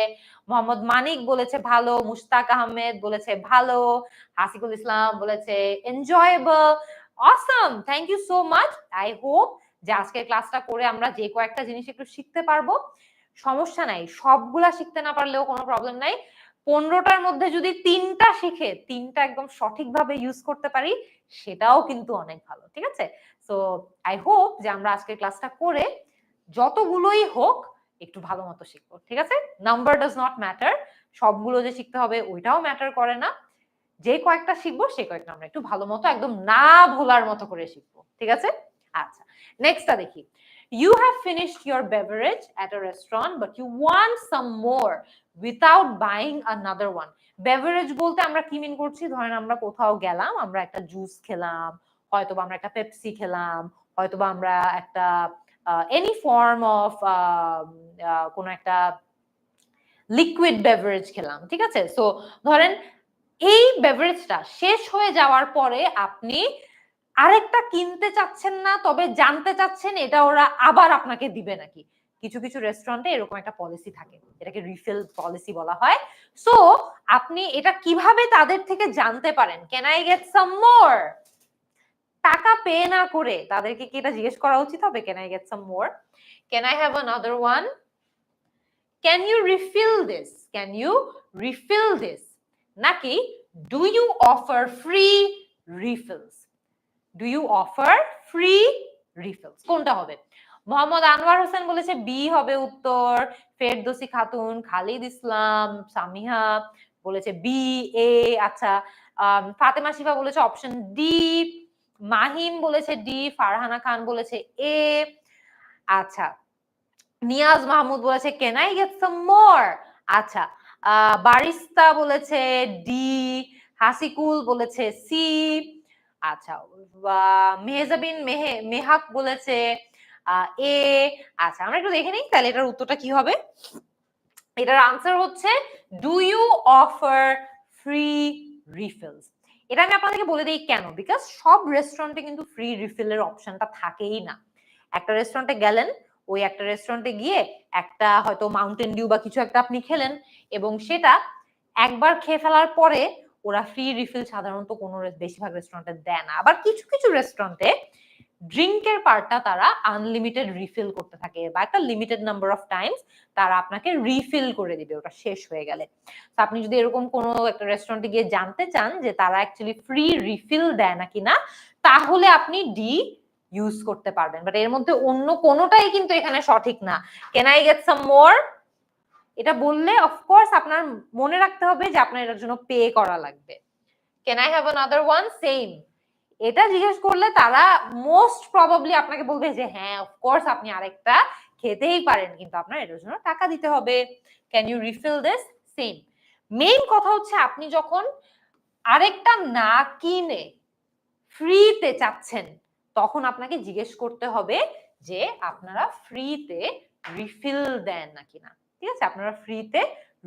[SPEAKER 1] মোহাম্মদ মানিক বলেছে ভালো, মুশতাক আহমেদ বলেছে ভালো, হাসিকুল ইসলাম বলেছে enjoyable. Awesome, thank you so much. I hope যে আজকের ক্লাসটা করে আমরা যে কয়েকটা জিনিস একটু শিখতে পারবো। সমস্যা নাই, সবগুলা শিখতে না পারলেও কোনো প্রবলেম নাই। 15টার মধ্যে যদি 3টা শিখে 3টা একদম সঠিকভাবে ইউজ করতে পারি, সেটাও কিন্তু অনেক ভালো, ঠিক আছে? সো আই হোপ যে আমরা আজকের ক্লাসটা করে যতগুলোই হোক একটু ভালো মতো শিখবো, ঠিক আছে? নাম্বার ডাজ নট ম্যাটার, সবগুলো যে শিখতে হবে ওইটাও ম্যাটার করে না। যে কয়েকটা শিখবো সে কয়েকটা আমরা একটু ভালো মতো একদম না ভোলার মতো করে শিখবো, ঠিক আছে? আচ্ছা, নেক্সটটা দেখি। You have finished your beverage at a restaurant but you want some more without buying another one. Beverage বলতে আমরা কি মিন করছি? ধরেন আমরা কোথাও গেলাম, আমরা একটা জুস খেলাম, হয়তোবা আমরা একটা পেপসি খেলাম, হয়তোবা আমরা একটা এনি ফর্ম অফ কোনো একটা লিকুইড বেভারেজ খেলাম, ঠিক আছে? সো ধরেন এই বেভারেজটা শেষ হয়ে যাওয়ার পরে আপনি আরেকটা কিনতে চাচ্ছেন না, তবে জানতে চাচ্ছেন এটা ওরা আবার আপনাকে দিবে নাকি। কিছু কিছু রেস্টুরেন্টে এরকম একটা পলিসি থাকে, এটাকে রিফিল পলিসি বলা হয়। সো আপনি এটা কিভাবে তাদের থেকে জানতে পারেন ক্যান আই গেট সাম মোর, টাকা পে না করে তাদেরকে কি এটা জিজ্ঞেস করা উচিত হবে can I get some more, can I have another one, can you refill this, can you refill this, নাকি do you offer free refills, do you offer free refills, কোনটা হবে? মোহাম্মদ আনোয়ার হোসেন বলেছে বি হবে উত্তর, ফেরদৌসী খাতুন, খালিদ ইসলাম, সামিহা বলেছে বি এ, আচ্ছা ফাতেমা শিফা বলেছে option D, Mahim বলেছে ডি, ফারহানা খান বলেছে এ, আচ্ছা নিয়াজ মাহমুদ বলেছে ক্যান আই গেট সাম মোর, আচ্ছা বারিস্তা বলেছে ডি, হাসিকুল বলেছে সি, আচ্ছা মেহজাবিন মেহাক বলেছে এ। আচ্ছা আমরা একটু দেখে নিই তাহলে এটার উত্তরটা কি হবে। এটার আনসার হচ্ছে ডু ইউ অফার ফ্রি রিফিলস। এটা আমি আপনাদেরকে বলে দিই কেন, বিকজ সব রেস্টুরেন্টে কিন্তু ফ্রি রিফিলের অপশনটা থাকেই না। একটা রেস্টুরেন্টে গেলেন, ওই একটা রেস্টুরেন্টে গিয়ে একটা হয়তো মাউন্টেন ডিউ বা কিছু একটা আপনি খেলেন, এবং সেটা একবার খেয়ে ফেলার পরে ওরা ফ্রি রিফিল সাধারণত কোনো বেশিরভাগ রেস্টুরেন্টে দেয় না। আবার কিছু কিছু রেস্টুরেন্টে ড্রিঙ্কের পার্টটা তারা আনলিমিটেড রিফিল করতে থাকে, বা একটা লিমিটেড নাম্বার অফ টাইমস তারা আপনাকে রিফিল করে দিবে ওটা শেষ হয়ে গেলে। তো আপনি যদি এরকম কোনো একটা রেস্টুরেন্টে গিয়ে জানতে চান যে তারা অ্যাকচুয়ালি ফ্রি রিফিল দেয় নাকি না, তাহলে আপনি ডি ইউজ করতে পারবেন। বাট এর মধ্যে অন্য কোনোটাই কিন্তু এখানে সঠিক না। ক্যান আই গেট সাম মোর, এটা বললে অফকোর্স আপনার মনে রাখতে হবে যে আপনার এটার জন্য পে করা লাগবে। Can I have another one, same এটা জিজ্ঞেস করলে তারা মোস্ট প্রবাবলি আপনাকে বলবে যে হ্যাঁ অফকোর্স আপনি আরেকটা খেতেই পারেন, কিন্তু আপনার এটার জন্য টাকা দিতে হবে। Can you refill this? Same. Main কথা হচ্ছে আপনি যখন আরেকটা না কিনে ফ্রিতে চাচ্ছেন, তখন আপনাকে জিজ্ঞেস করতে হবে যে আপনারা ফ্রিতে রিফিল দেন নাকি না। ঠিক আছে, আপনারা ফ্রিতে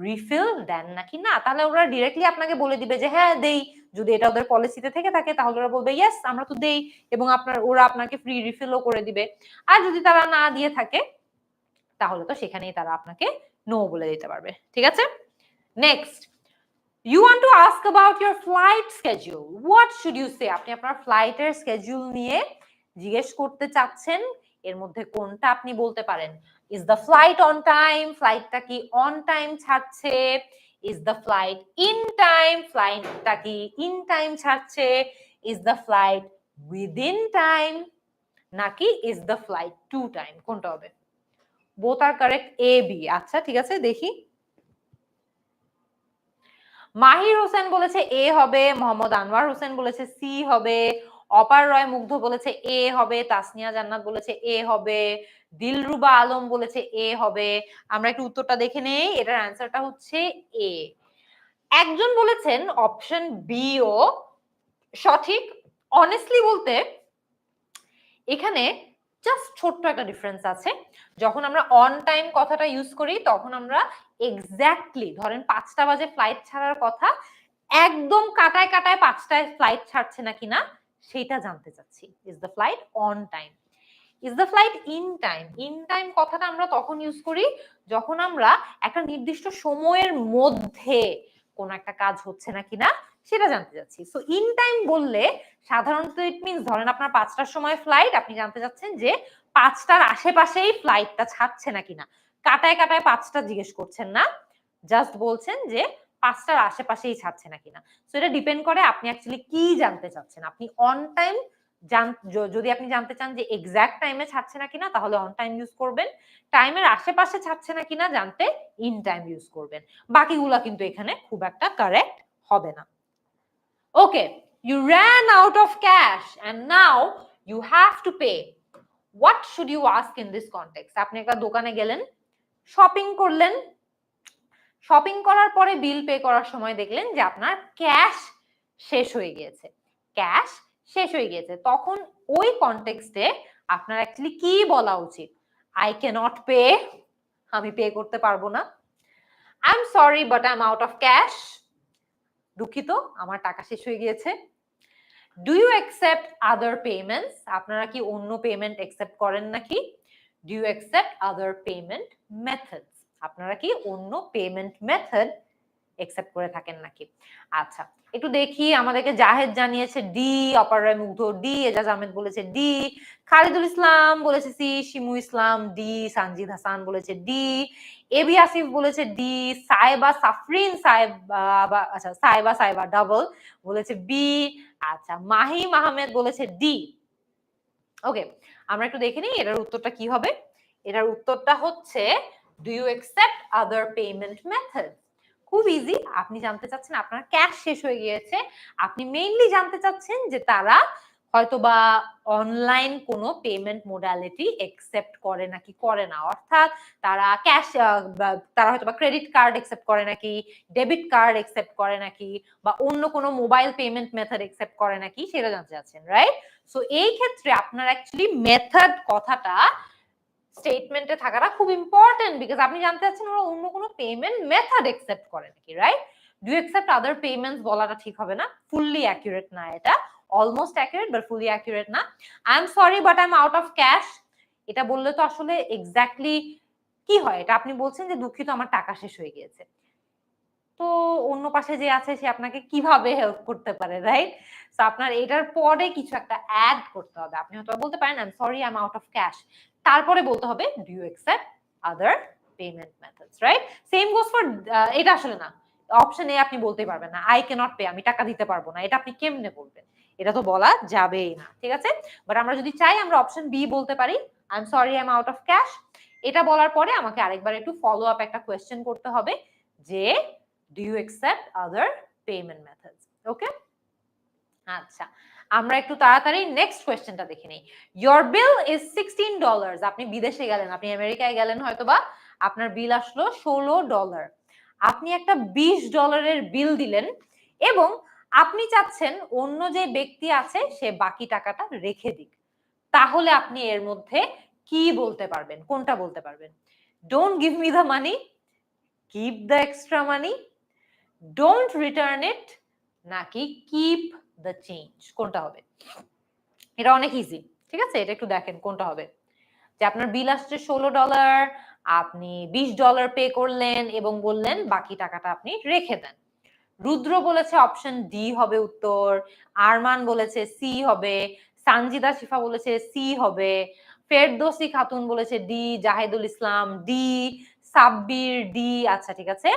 [SPEAKER 1] রিফিল দেন নাকি না, তাহলে ওরা ডিরেক্টলি আপনাকে বলে দিবে যে হ্যাঁ দেই। যদি এটা ওদের পলিসিতে থেকে থাকে তাহলে ওরা বলবে ইয়েস আমরা তো দেই, এবং ওরা আপনাকে ফ্রি রিফিলও করে দিবে। আর যদি তারা না দিয়ে থাকে তাহলে তো সেখানেই তারা আপনাকে নো বলে দিতে পারবে। ঠিক আছে, next, You want to ask about your flight schedule. What should you say? আপনি আপনার ফ্লাইটের স্কেডিউল নিয়ে জিজ্ঞেস করতে চাচ্ছেন, এর মধ্যে কোনটা আপনি বলতে পারেন? Is the flight on time? ফ্লাইটটা কি অন টাইম ছাড়ছে? Is the flight in time? ফ্লাইটটা কি ইন টাইম ছাড়ছে? Is the flight within time? নাকি is the flight to time? কোনটা হবে? Both are correct. A, B. আচ্ছা ঠিক আছে, দেখি। মাহির হোসেন বলেছে এ হবে, মোহাম্মদ আনোয়ার হোসেন বলেছে সি হবে, অপার রয় মুগ্ধ বলেছে এ হবে, তাসনিয়া জান্নাত বলেছে এ হবে, দিলরুবা আলম বলেছে এ হবে। আমরা একটু উত্তরটা দেখে নেই, এটার অ্যান্সারটা হচ্ছে এ। একজন বলেছেন অপশন বি ও সঠিক। অনেস্টলি বলতে এখানে জাস্ট ছোট্ট একটা ডিফারেন্স আছে। যখন আমরা অন টাইম কথাটা ইউজ করি তখন আমরা এক্স্যাক্টলি ধরেন 5টা বাজে ফ্লাইট ছাড়ার কথা, একদম কাটায় কাটায় 5টায় ফ্লাইট ছাড়ছে নাকি না সেটা জানতে চাচ্ছি। Is the flight on time? Is the flight in time? In time কথাটা আমরা তখন ইউজ করি যখন আমরা একটা নির্দিষ্ট সময়ের মধ্যে কোন একটা কাজ হচ্ছে নাকি না সেটা জানতে চাচ্ছি। সো ইন টাইম বললে সাধারণত ইট মিনস ধরেন আপনার 5টার সময় ফ্লাইট, আপনি জানতে চাচ্ছেন যে 5টার আশেপাশেই ফ্লাইটটা ছাড়ছে নাকি না, কাটায় কাটায় 5টা জিজ্ঞেস করছেন না, জাস্ট বলছেন যে 5টার আশেপাশেই ছাড়ছে নাকি না। সো এটা ডিপেন্ড করে আপনি অ্যাকচুয়ালি কি জানতে চাচ্ছেন। আপনি অন টাইম যদি আপনি জানতে চান যে এক্সাক্ট টাইমে ছাড়ছে নাকি না তাহলে অন টাইম ইউজ করবেন, টাইমের আশেপাশে ছাড়ছে নাকি না জানতে ইন টাইম ইউজ করবেন। বাকিগুলা কিন্তু এখানে খুব একটা কারেক্ট হবে না। ওকে, you ran out of cash and now you have to pay. What should you ask in this context? আপনি একটা দোকানে গেলেন, শপিং করলেন, শপিং করার পরে বিল পে করার সময় দেখলেন যে আপনার ক্যাশ শেষ হয়ে গিয়েছে, ক্যাশ শেষ হয়ে গিয়েছে, তখন ওই কনটেক্সটে আপনার অ্যাকচুয়ালি কি বলা উচিত? আই ক্যানট পে, আমি পে করতে পারবো না। I am sorry but I am out of cash, দুঃখিত আমার টাকা শেষ হয়ে গিয়েছে। Do you accept other payments? আপনারা কি অন্য পেমেন্ট অ্যাকসেপ্ট করেন নাকি? Do you accept other payment methods? আপনারা কি অন্য পেমেন্ট মেথড অ্যাকসেপ্ট করে থাকেন নাকি? আচ্ছা, একটু দেখি, আমাদেরকে জাহেদ জানিয়েছে ডি, অপার রায় মুগ্ধ ডি, এজাজ আহমেদ বলেছে ডি, খালিদুল ইসলাম বলেছে সি, শিমু ইসলাম ডি, সানজিদ হাসান বলেছে ডি, এবি আসিফ বলেছে ডি, সাইবা সাফরিন আচ্ছা সাইবা ডাবল বলেছে বি, আচ্ছা মাহিম আহমেদ বলেছে ডি। ওকে, আমরা একটু দেখে নিই এটার উত্তরটা কি হবে। এটার উত্তরটা হচ্ছে do you accept other payment method. খুব ইজি, আপনি জানতে চাচ্ছেন আপনার ক্যাশ শেষ হয়ে গিয়েছে, আপনি মেইনলি জানতে চাচ্ছেন যে তারা হয়তোবা অনলাইন কোনো পেমেন্ট মোডালিটি অ্যাকসেপ্ট করে নাকি করে না, অর্থাৎ তারা ক্যাশ তারা হয়তোবা ক্রেডিট কার্ড অ্যাকসেপ্ট করে নাকি, ডেবিট কার্ড অ্যাকসেপ্ট করে নাকি, বা অন্য কোনো মোবাইল পেমেন্ট মেথড অ্যাকসেপ্ট করে নাকি সেটা জানতে চাচ্ছেন, রাইট? সো এই ক্ষেত্রে আপনার অ্যাকচুয়ালি মেথড কথাটা স্টেটমেন্টে থাকাটা খুব ইম্পর্টেন্ট, বিকজ আপনি জানতে চাচ্ছেন ওরা অন্য কোনো পেমেন্ট মেথড অ্যাকসেপ্ট করে নাকি, right? Do you accept other payments বলাটা ঠিক হবে না, ফুললি অ্যাকুরেট না এটা, almost accurate but fully accurate না। I am sorry but I am out of cash, এটা বললে তো আসলে এক্স্যাক্টলি কি হয়, এটা আপনি বলছেন যে দুঃখিত আমার টাকা শেষ হয়ে গিয়েছে, তো অন্য পাশে যে আছে সে আপনাকে কিভাবে হেল্প করতে পারে, রাইট? সো আপনার এটার পরে কিছু একটা অ্যাড করতে হবে। আপনি হয়তো বলতে পারেন I am sorry I am out of cash, তারপরে বলতে হবে do you accept other payment methods, right? Same goes for এটা আসলে না, অপশন এ আপনি বলতে পারবেন না আই ক্যানট পে, আমি টাকা দিতে পারবো না, এটা আপনি কেমনে বলবেন? এটা তো বলা যাবেই না, ঠিক আছে? বাট আমরা যদি চাই আমরা অপশন বি বলতে পারি, I am sorry I am out of cash. এটা বলার পরে আমাকে আরেকবার একটু ফলো আপ একটা কোয়েশ্চেন করতে হবে যে do you accept other payment methods? Okay? আচ্ছা, আমরা একটু তাড়াতাড়ি নেক্সট কোয়েশ্চেনটা দেখে নেই। Your bill is $16। আপনি বিদেশে গেলেন, আপনি আমেরিকায় গেলেন হয়তোবা, আপনার বিল আসলো $16। আপনি একটা $20 বিল দিলেন এবং আপনি চাচ্ছেন অন্য যে ব্যক্তি আছে সে বাকি টাকাটা রেখে দিক। তাহলে আপনি এর মধ্যে কি বলতে পারবেন, কোনটা বলতে পারবেন? Don't give me the money, keep the extra money, don't return ইট, নাকি কিপ দ্য চেঞ্জ? কোনটা হবে? এটা অনেক ইজি, ঠিক আছে? এটা একটু দেখেন কোনটা হবে। যে আপনার বিল আসছে $16, আপনি $20 পে করলেন এবং বললেন বাকি টাকাটা আপনি রেখে দেন। রুদ্র বলেছে অপশন ডি হবে উত্তর, আরমান বলেছে সি হবে, সানজিদা শিফা বলেছে সি হবে, ফেরদৌসি খাতুন বলেছে ডি, জাহিদুল ইসলাম ডি, সাব্বির ডি, আচ্ছা ঠিক আছে,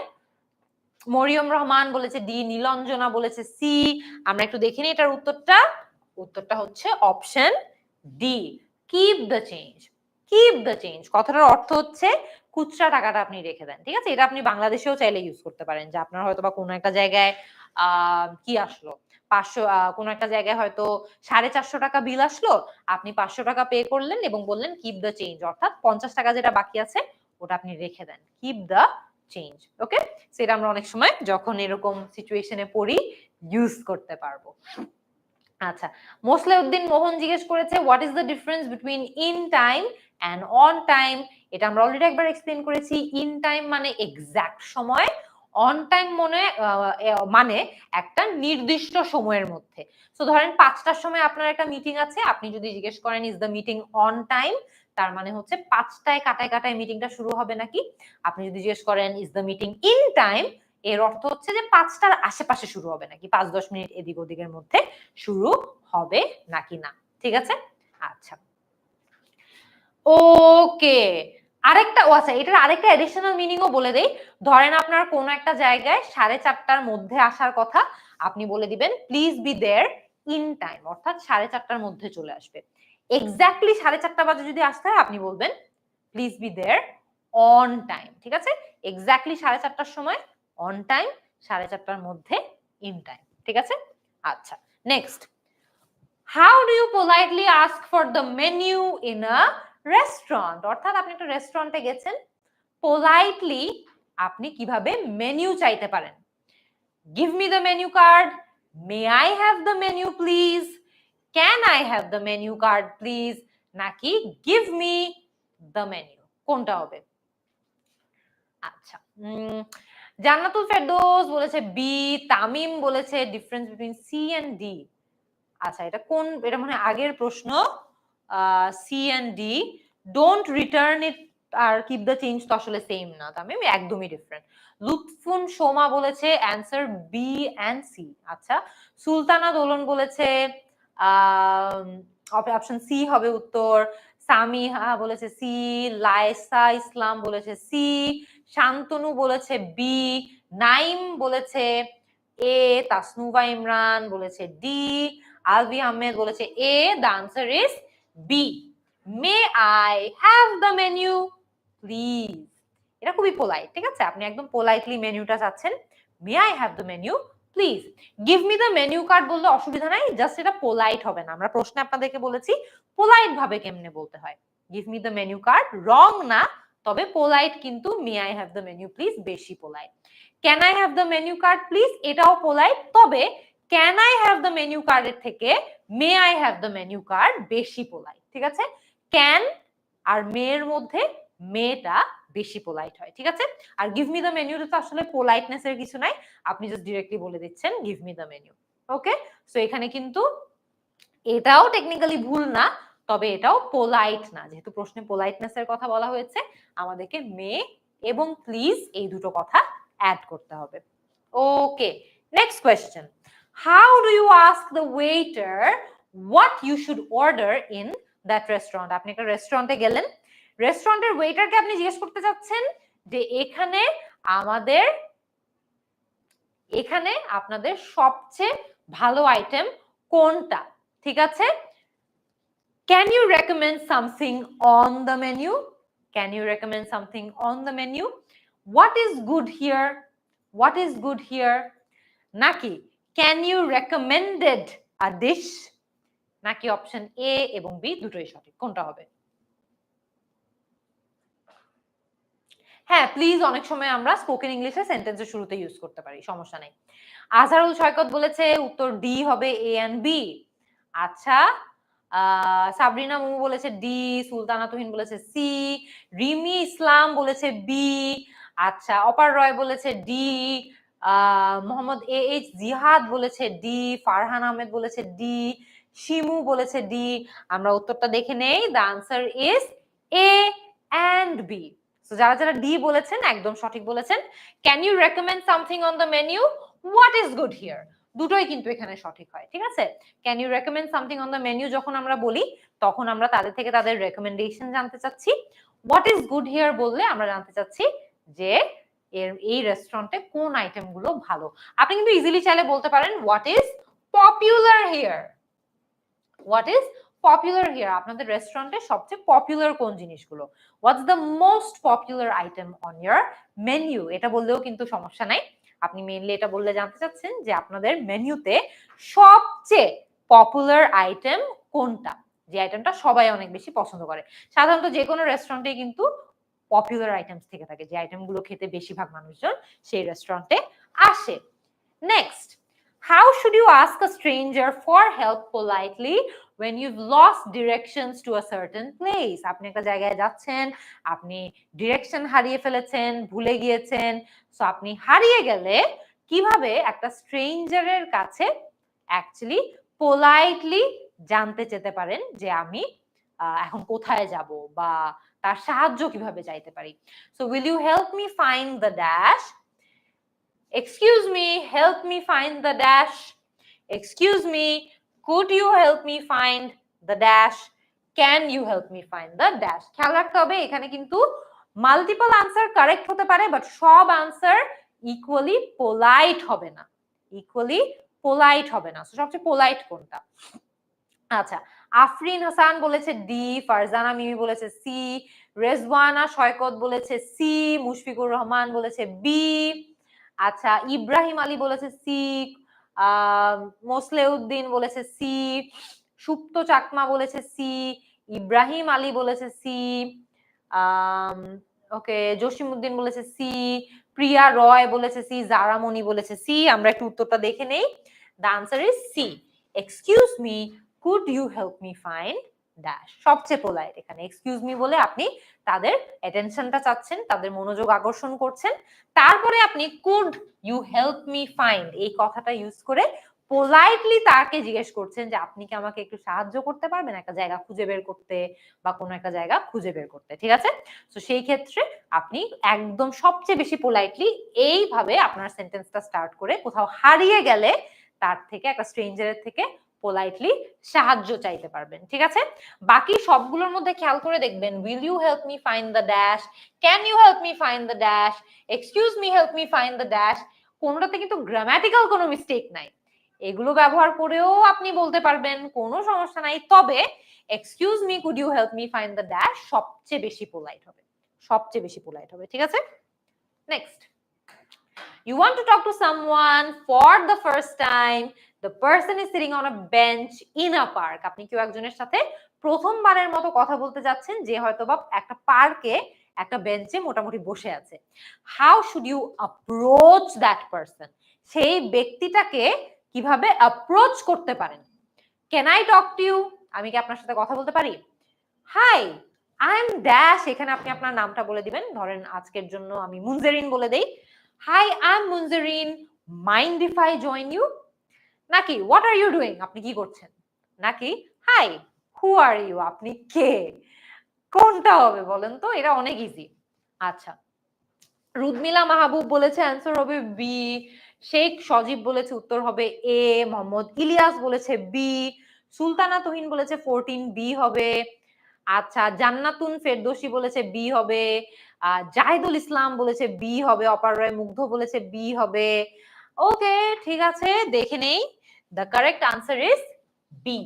[SPEAKER 1] মরিয়ম রহমান বলেছে ডি, নীলঞ্জনা বলেছে সি। আমরা একটু দেখে নিই এটার উত্তরটা। উত্তরটা হচ্ছে option D, keep the change. Keep the change কথাটার অর্থ হচ্ছে খুচরা টাকাটা আপনি রেখে দেন, ঠিক আছে? এটা আপনি বাংলাদেশেও চাইলে ইউজ করতে পারেন, যে আপনার হয়তো বা কোনো একটা জায়গায় কি আসলো 500, কোনো একটা জায়গায় হয়তো 450 টাকা বিল আসলো, আপনি 500 টাকা পে করলেন এবং বললেন কিপ দ্য চেঞ্জ, অর্থাৎ 50 টাকা যেটা বাকি আছে ওটা আপনি রেখে দেন, কিপ দ্য চেঞ্জ। ওকে, সেটা আমরা অনেক সময় যখন এরকম সিচুয়েশনে পড়ি ইউজ করতে পারবো। আচ্ছা, মোসলেউদ্দিন মোহন জিজ্ঞেস করেছে what is the difference between in time and on time. এটা আমরা অলরেডি একবার এক্সপ্লেন করেছি। ইন টাইম মানে এক্সাক্ট সময়, অন টাইম মানে একটা নির্দিষ্ট সময়ের মধ্যে। সো ধরেন 5টার সময় আপনার একটা মিটিং আছে, আপনি যদি জিজ্ঞেস করেন is the meeting on time, তার মানে হচ্ছে 5টায় কাটায় কাটায় মিটিংটা শুরু হবে নাকি। আপনি যদি জিজ্ঞেস করেন is the meeting in time, এর অর্থ হচ্ছে যে 5টার আশেপাশে শুরু হবে নাকি, 5-10 মিনিট এদিক ওদিকের মধ্যে শুরু হবে নাকি না, ঠিক আছে? আচ্ছা, ওকে, আরেকটা আচ্ছা, এটার আরেকটা এডিশনাল মিনিংও বলে দেই। ধরেন আপনার কোন একটা জায়গায় 4:30টার মধ্যে আসার কথা, আপনি বলে দিবেন please be there in time, অর্থাৎ 4:30টার মধ্যে চলে আসবে। এক্স্যাক্টলি 4:30 বাজে যদি আসতে হয় আপনি বলবেন please be there on time, ঠিক আছে? এক্স্যাক্টলি 4:30টার সময় অন টাইম, 4:30টার মধ্যে ইন টাইম, ঠিক আছে? আচ্ছা, next, how do you politely ask for the menu in a restaurant? অর্থাৎ আপনি একটা রেস্টুরেন্টে গেছেন, পোলাইটলি আপনি কিভাবে মেনু চাইতে পারেন? Give me the menu card, may I have the menu please, can I have the menu card please, নাকি গিভ মি দ্য মেনু? কোনটা হবে? আচ্ছা, জান্নাতুল ফেরদৌস বলেছে বি, তামিম বলেছে difference between C and D. আচ্ছা, এটা কোন, এটা মনে হয় আগের প্রশ্ন। C and D, don't return it or keep the change তো আসলে সেম না, তামিম একদমই ডিফারেন্ট। লুৎফুন সোমা বলেছে অ্যান্সার বি এন্ড সি। আচ্ছা, সুলতানা দোলন বলেছে অপশন সি হবে উত্তর, সামিহা বলেছে সি, লাইসা ইসলাম বলেছে সি, শান্তনু বলেছে বি, নাইম বলেছে এ, তাসনুভা ইমরান বলেছে ডি, আলভি আহমেদ বলেছে A. The answer is B, may I have the menu please. এটা খুবই পোলাইট, ঠিক আছে? আপনি একদম পোলাইটলি মেনুটা চাচ্ছেন, মে I have the menu please. Give me the menu card বললে অসুবিধা নাই, জাস্ট এটা পোলাইট হবে না। আমরা প্রশ্নে আপনাদেরকে বলেছি পোলাইট ভাবে কেমনে বলতে হয়। Give me the menu card wrong না, তবে পোলাইট কিন্তু may I have the menu please বেশি polite. Can I have the menu card please এটাও পোলাইট, তবে can I have the menu কার্ডের থেকে may I have the menu card বেশি polite, ঠিক আছে? ক্যান আর মে এর মধ্যে মেটা বেশি পোলাইট হয়, ঠিক আছে? আর গিভ মি দ্য মেনুতে তো আসলে পোলাইটনেস এর কিছু নাই, আপনি জাস্ট ডিরেক্টলি বলে দিচ্ছেন give me the menu. Okay, so এখানে কিন্তু এটাও টেকনিক্যালি ভুল না, তবে এটাও পোলাইট না। যেহেতু প্রশ্নে পোলাইটনেস এর কথা বলা হয়েছে, আমাদেরকে মে এবং প্লিজ এই দুটো কথা অ্যাড করতে হবে। Okay, next question, how do you ask the waiter what you should order in that restaurant? আপনি একটা রেস্টুরেন্টে গেলেন, রেস্টুরেন্টের ওয়েটারকে আপনি জিজ্ঞেস করতে চাচ্ছেন যে এখানে আপনাদের সবচেয়ে ভালো আইটেম কোনটা, ঠিক আছে? Can you recommend something on the menu? Can you recommend something on the menu? What is good here? What is good here? নাকি can you recommended a dish? নাকি অপশন এ এবং বি দুটোই সঠিক? কোনটা হবে? হ্যাঁ, প্লিজ অনেক সময় আমরা স্পোকেন ইংলিশে সেন্টেন্সের শুরুতে ইউজ করতে পারি, সমস্যা নাই। আজহারুল সৈকত বলেছে উত্তর ডি হবে এ এন্ড বি। আচ্ছা, সাবরিনা মুমু বলেছে ডি, সুলতানা তুহিন বলেছে সি, রিমি ইসলাম বলেছে বি, আচ্ছা অপার রয় বলেছে ডি, মোহাম্মদ এ এইচ জিহাদ বলেছে ডি, ফারহান আহমেদ বলেছে ডি, শিমু বলেছে ডি। আমরা উত্তরটা দেখে নেই। The answer is A and B. So যারা যারা ডি বলেছেন একদম সঠিক বলেছেন। Can you recommend something on the menu? What is good here? দুটোই কিন্তু এখানে সঠিক হয়, ঠিক আছে? Can you recommend something on the menu যখন আমরা বলি তখন আমরা তাদের থেকে তাদের রেকমেন্ডেশন জানতে চাচ্ছি। হোয়াট ইজ গুড হিয়ার বললে আমরা জানতে চাচ্ছি যে এই রেস্টুরেন্টে কোন আইটেম গুলো ভালো। আপনি কিন্তু ইজিলি চাইলে বলতে পারেন what is popular here. What is popular here? আপনাদের রেস্টুরেন্টে সবচেয়ে পপুলার কোন জিনিসগুলো? What's the most popular item on year menu? এটা বললেও কিন্তু সমস্যা নাই। আপনি মেইনলি এটা বললে জানতে চাচ্ছেন যে আপনাদের মেনুতে সবচেয়ে পপুলার আইটেম কোনটা, যে আইটেমটা সবাই অনেক বেশি পছন্দ করে। সাধারণত যে কোনো রেস্টুরেন্টে কিন্তু পপুলার আইটেমস থেকে থাকে, যে আইটেমগুলো খেতে বেশিরভাগ মানুষজন সেই রেস্টুরেন্টে আসে। Next, how should you ask a stranger for help politely when you've lost directions to a certain place? আপনি একটা জায়গায় যাচ্ছেন, আপনি ডিরেকশন হারিয়ে ফেলেছেন, ভুলে গিয়েছেন। সো আপনি হারিয়ে গেলে কিভাবে একটা স্ট্রেঞ্জারের কাছে অ্যাকচুয়ালি পোলাইটলি জানতে চেতে পারেন যে আমি এখন কোথায় যাব বা তার সাহায্য কিভাবে চাইতে পারি? So will you help me find the dash? Excuse me, help me find the dash. Excuse me, could you help me find the dash? Can you help me find the dash? খেয়াল রাখতে হবে এখানে কিন্তু multiple answer correct হতে পারে, but সব answer equally polite হবে না। ইকুয়ালি পোলাইট হবে না। সবচেয়ে পোলাইট কোনটা? আচ্ছা, আফরিন হাসান বলেছে ডি, ফারজানা মিমি বলেছে সি, রেজওয়ানা সৈকত বলেছে সি, মুশফিকুর রহমান বলেছে বি, আচ্ছা ইব্রাহিম আলী বলেছে সি, মোসলেউদ্দিন বলেছে সি, সুপ্ত চাকমা বলেছে সি, ইব্রাহিম আলী বলেছে সি, ওকে জসিমউদ্দিন বলেছে সি, প্রিয়া রয় বলেছে সি, জারামণি বলেছে সি। আমরা একটু উত্তরটা দেখে নেই। The answer is C. Excuse me, could you help me find dash. সবচেয়ে পোলাইট এখানে এক্সকিউজ মি বলে আপনি তাদের অ্যাটেনশনটা চাচ্ছেন, তাদের মনোযোগ আকর্ষণ করছেন। তারপরে আপনি could you help me find এই কথাটা ইউজ করে পোলাইটলি তাকে জিজ্ঞেস করছেন যে আপনি কি আমাকে একটু সাহায্য করতে পারবেন একটা জায়গা খুঁজে বের করতে বা কোনো একটা জায়গা খুঁজে বের করতে, ঠিক আছে? তো সেই ক্ষেত্রে আপনি একদম সবচেয়ে বেশি পোলাইটলি এইভাবে আপনার সেন্টেন্সটা স্টার্ট করে কোথাও হারিয়ে গেলে তার থেকে একটা স্ট্রেঞ্জারের থেকে পোলাইটলি সাহায্য চাইতে পারবেন, ঠিক আছে? বাকি সবগুলোর মধ্যে খেয়াল করে দেখবেন will you help me find the dash, can you help me find the dash, excuse me help me find the dash, কোনোটাতে কিন্তু গ্রামাটিক্যাল কোনো মিস্টেক নাই। এগুলো ব্যবহার করেও আপনি বলতে পারবেন, কোনো সমস্যা নাই। তবে excuse me could you help me find the dash সবচেয়ে বেশি পোলাইট হবে, সবচেয়ে বেশি পোলাইট হবে, ঠিক আছে? Next, you want to talk to someone for the first time, the person is sitting on a bench in a park. আপনি কেউ একজনের সাথে প্রথমবারের মতো কথা বলতে যাচ্ছেন যে হয়তোবা একটা পার্কে একটা বেঞ্চে মোটামুটি বসে আছে। how should you approach that person? সেই ব্যক্তিটাকে কিভাবে অ্যাপ্রোচ করতে পারেন? can I talk to you? আমি কি আপনার সাথে কথা বলতে পারি? hi I am dash। এখানে আপনি আপনার নামটা বলে দিবেন। ধরেন আজকের জন্য আমি মুনজেরিন বলে দেই। hi I'm Munjerin, mind if I join you? নাকি what are you doing? আপনি কি করছেন? নাকি hi who are you? আপনি কে? কোনটা হবে বলেন তো? এটা অনেক ইজি। আচ্ছা, রুদমিলা মাহবুব বলেছে অ্যান্সার হবে বি, শেখ সজীব বলেছে উত্তর হবে এ, মোহাম্মদ ইলিয়াস বলেছে বি, সুলতানা তুহিন বলেছে 14 বি হবে। আচ্ছা, জান্নাতুন ফেরদৌসী বলেছে বি হবে, জাহিদুল ইসলাম বলেছে বি হবে, অপার রায় মুগ্ধ বলেছে বি হবে। ওকে, ঠিক আছে, দেখে নেই। The correct answer is B.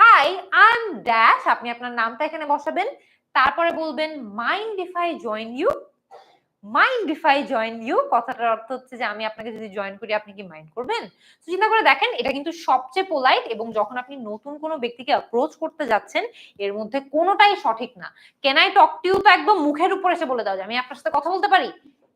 [SPEAKER 1] Hi I am dash, আপনি আপনার নামটা এখানে বসাবেন, তারপরে বলবেন mind if I join you. Mind if I join you, কথাটার অর্থ হচ্ছে যে আমি আপনাকে যদি জয়েন করি আপনি কি মাইন্ড করবেন? তো চিন্তা করে দেখেন, এটা কিন্তু সবচেয়ে পোলাইট, এবং যখন আপনি নতুন কোনো ব্যক্তিকে অ্যাপ্রোচ করতে যাচ্ছেন এর মধ্যে কোনোটাই সঠিক না। Can I talk to you তো একদম মুখের উপর এসে বলে দাও যে আমি আপনার সাথে কথা বলতে পারি,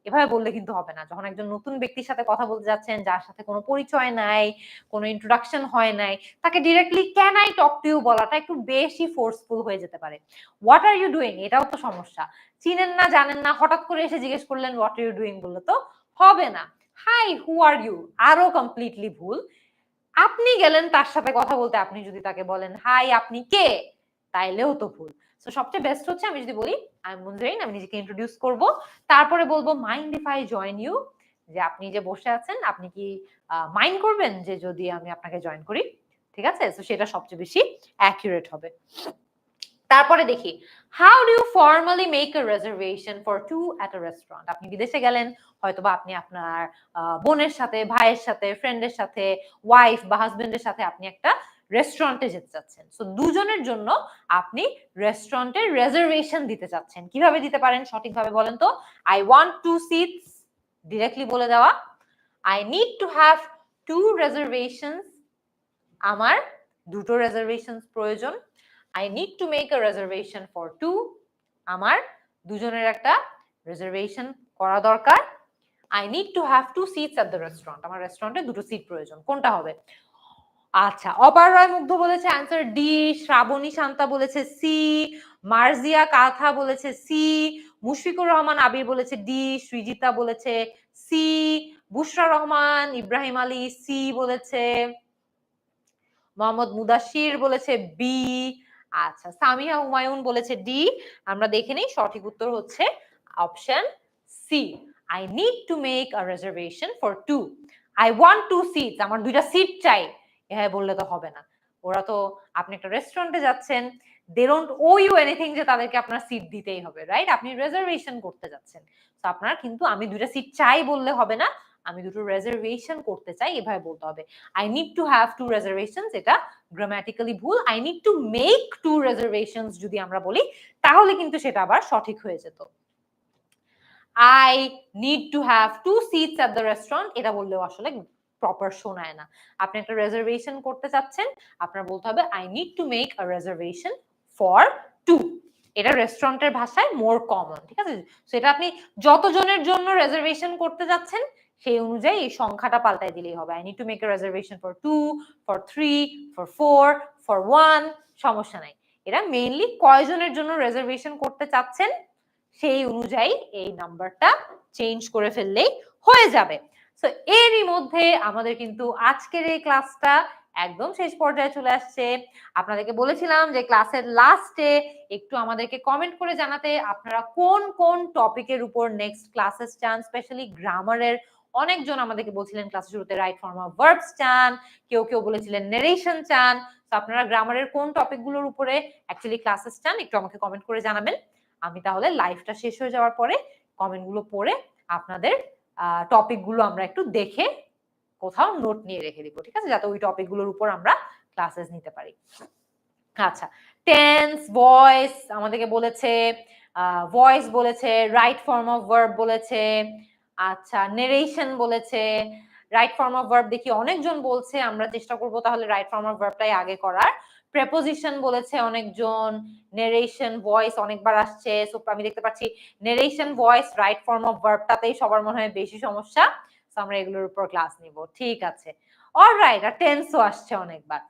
[SPEAKER 1] এভাবে বললে কিন্তু হবে না। যখন একজন নতুন ব্যক্তির সাথে কথা বলতে যাচ্ছেন, যার সাথে কোনো পরিচয় নাই, কোনো ইন্ট্রোডাকশন হয় নাই, তাকে directly can I talk to you বলাটা একটু বেশি ফোর্সফুল হয়ে যেতে পারে। হোয়াট আর ইউ ডুইং, এটাও তো সমস্যা। চিনেন না, জানেন না, হঠাৎ করে এসে জিজ্ঞেস করলেন হোয়াট আর ইউ ডুইং, বললে তো হবে না। হাই, হু আর ইউ, আরো কমপ্লিটলি ভুল। আপনি গেলেন তার সাথে কথা বলতে, আপনি যদি তাকে বলেন হাই আপনি কে, তাইলেও তো ভুল। তো সবচেয়ে বেস্ট হচ্ছে আমি যদি বলি আই এম মুনজারিন, আমি নিজেকে ইন্ট্রোডিউস করব, তারপরে বলবো mind if I join you, যে আপনি যে বসে আছেন আপনি কি মাইন্ড করবেন যে যদি আমি আপনাকে জয়েন করি, ঠিক আছে? তো সেটা সবচেয়ে বেশি অ্যাকুরেট হবে। তারপরে দেখি, how do you formally make a reservation for two at a restaurant. আপনি বিদেশে গেলেন, হয়তোবা আপনি আপনার বোনের সাথে, ভাইয়ের সাথে, ফ্রেন্ডের সাথে, ওয়াইফ বা হাজবেন্ডের সাথে আপনি একটা রেস্টুরেন্টে যেতে চাচ্ছেন। সো দুজনের জন্য আপনি রেস্টুরেন্টের রিজার্ভেশন দিতে চাচ্ছেন। কিভাবে দিতে পারেন সঠিকভাবে বলেন তো? I want two seats, directly বলে দেওয়া। I need to have two reservations, আমার দুটো রিজার্ভেশনস প্রয়োজন। I need to make a reservation for two, আমার দুজনের একটা রিজার্ভেশন করা দরকার। I need to have two seats at the restaurant, আমার রেস্টুরেন্টে দুটো সিট প্রয়োজন। কোনটা হবে? আচ্ছা, অপার রায় মুগ্ধ বলেছে অ্যান্সার ডি, শ্রাবণী শান্তা বলেছে সি, মার্জিয়া কাথা বলেছে সি, মুশফিকুর রহমান আবির বলেছে ডি, সৃজিতা বলেছে সি, বুশরা রহমান ইব্রাহিম আলী সি বলেছে, মোহাম্মদ মুদাশির বলেছে বি, আচ্ছা সামিয়া হুমায়ুন বলেছে ডি। আমরা দেখে নিই, সঠিক উত্তর হচ্ছে option C, I need to make a reservation for two, I want two seats, আমার দুইটা সিট চাই, হ্যাঁ বললে তো হবে না। ওরা তো, আপনি একটা রেস্টুরেন্টে যাচ্ছেন, they don't owe you anything যে তাদেরকে আপনার সিট দিতেই হবে, রাইট? আপনি রিজার্ভেশন করতে যাচ্ছেন, তো আপনার কিন্তু আমি দুইটা সিট চাই বললে হবে না, আমি দুটো রিজার্ভেশন করতে চাই এভাবে বলতে হবে। I need to have two reservations, এটা গ্রামাটিক্যালি ভুল। I need to make two reservations যদি আমরা বলি তাহলে কিন্তু সেটা আবার সঠিক হয়ে যেত। I need to have two seats at the restaurant, এটা বললেও আসলে প্রপার শোনায় না। আপনি একটা রিজার্ভেশন করতে চাচ্ছেন, আপনার বলতে হবে I need to make a reservation for two, এটা রেস্টুরেন্টের ভাষায় মোর কমন, ঠিক আছে? সেটা আপনি যতজনের জন্য রিজার্ভেশন করতে যাচ্ছেন সেই অনুযায়ী এই সংখ্যাটা পাল্টাই দিলেই হবে। I need to make a reservation for two, for three, for four, for one, সমস্যা নাই। এটা মেইনলি কয়জনের জন্য রিজার্ভেশন করতে চাচ্ছেন সেই অনুযায়ী এই নাম্বারটা চেঞ্জ করে ফেললেই হয়ে যাবে। সো এরই মধ্যে আমাদের কিন্তু আজকের এই ক্লাসটা একদম শেষ পর্যায়ে চলে আসছে। আপনাদেরকে বলেছিলাম যে ক্লাসের লাস্টে একটু আমাদেরকে কমেন্ট করে জানাতে আপনারা কোন কোন টপিকের উপর নেক্সট ক্লাসেস চান, স্পেশালি গ্রামারের। অনেকজন আমাদেরকে বলছিলেন ক্লাসের শুরুতে রাইট ফর্ম অফ ভার্বস চান, কেউ কেউ বলেছিলেন নেরেশন চান। তো আপনারা গ্রামারের কোন টপিকগুলোর উপরে অ্যাকচুয়ালি ক্লাসেস চান একটু আমাকে কমেন্ট করে জানাবেন। আমি তাহলে লাইভটা শেষ হয়ে যাওয়ার পরে কমেন্টগুলো পড়ে আপনাদের টপিকগুলো আমরা একটু দেখে কোথাও নোট নিয়ে রেখে দিব, ঠিক আছে? যাতে ওই টপিকগুলোর উপর আমরা ক্লাসেস নিতে পারি। আচ্ছা, টেন্স, ভয়েস আমাদেরকে বলেছে, ভয়েস বলেছে, রাইট ফর্ম অফ ভার্ব বলেছে, আচ্ছা নেরেশন বলেছে। রাইট ফর্ম অফ ভার্ব দেখি অনেকজন বলছে, আমরা চেষ্টা করব তাহলে রাইট ফর্ম অফ ভার্বটাই আগে করার। প্রেপোজিশন বলেছে অনেকজন, নেরেশন, ভয়েস অনেকবার আসছে। সো আমি দেখতে পাচ্ছি narration, voice, right form of ভার্বটাতেই সবার মনে হয় বেশি সমস্যা। সো আমরা এগুলোর উপর ক্লাস নিব, ঠিক আছে? অলরাইট, আর টেন্সও আসছে অনেকবার।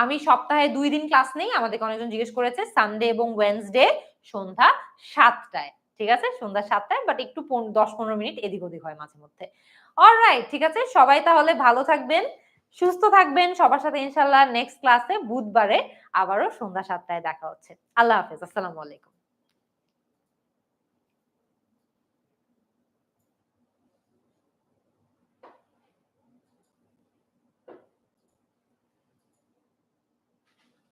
[SPEAKER 1] আমি সপ্তাহে 2 দিন ক্লাস নেই, আমাদেরকে অনেকজন জিজ্ঞেস করেছে, সানডে এবং ওয়েডনেসডে সন্ধ্যা 7টায়, ঠিক আছে? সন্ধ্যা 7টায়, বাট একটু 10-15 মিনিট এদিক ওদিক হয় মাঝে মধ্যে। অলরাইট, ঠিক আছে, সবাই তাহলে ভালো থাকবেন, সুস্থ থাকবেন। সবার সাথে ইনশাআল্লাহ নেক্সট ক্লাসে বুধবারে আবারও সন্ধ্যা 7টায় দেখা হচ্ছে। আল্লাহ হাফেজ, আসসালামু আলাইকুম।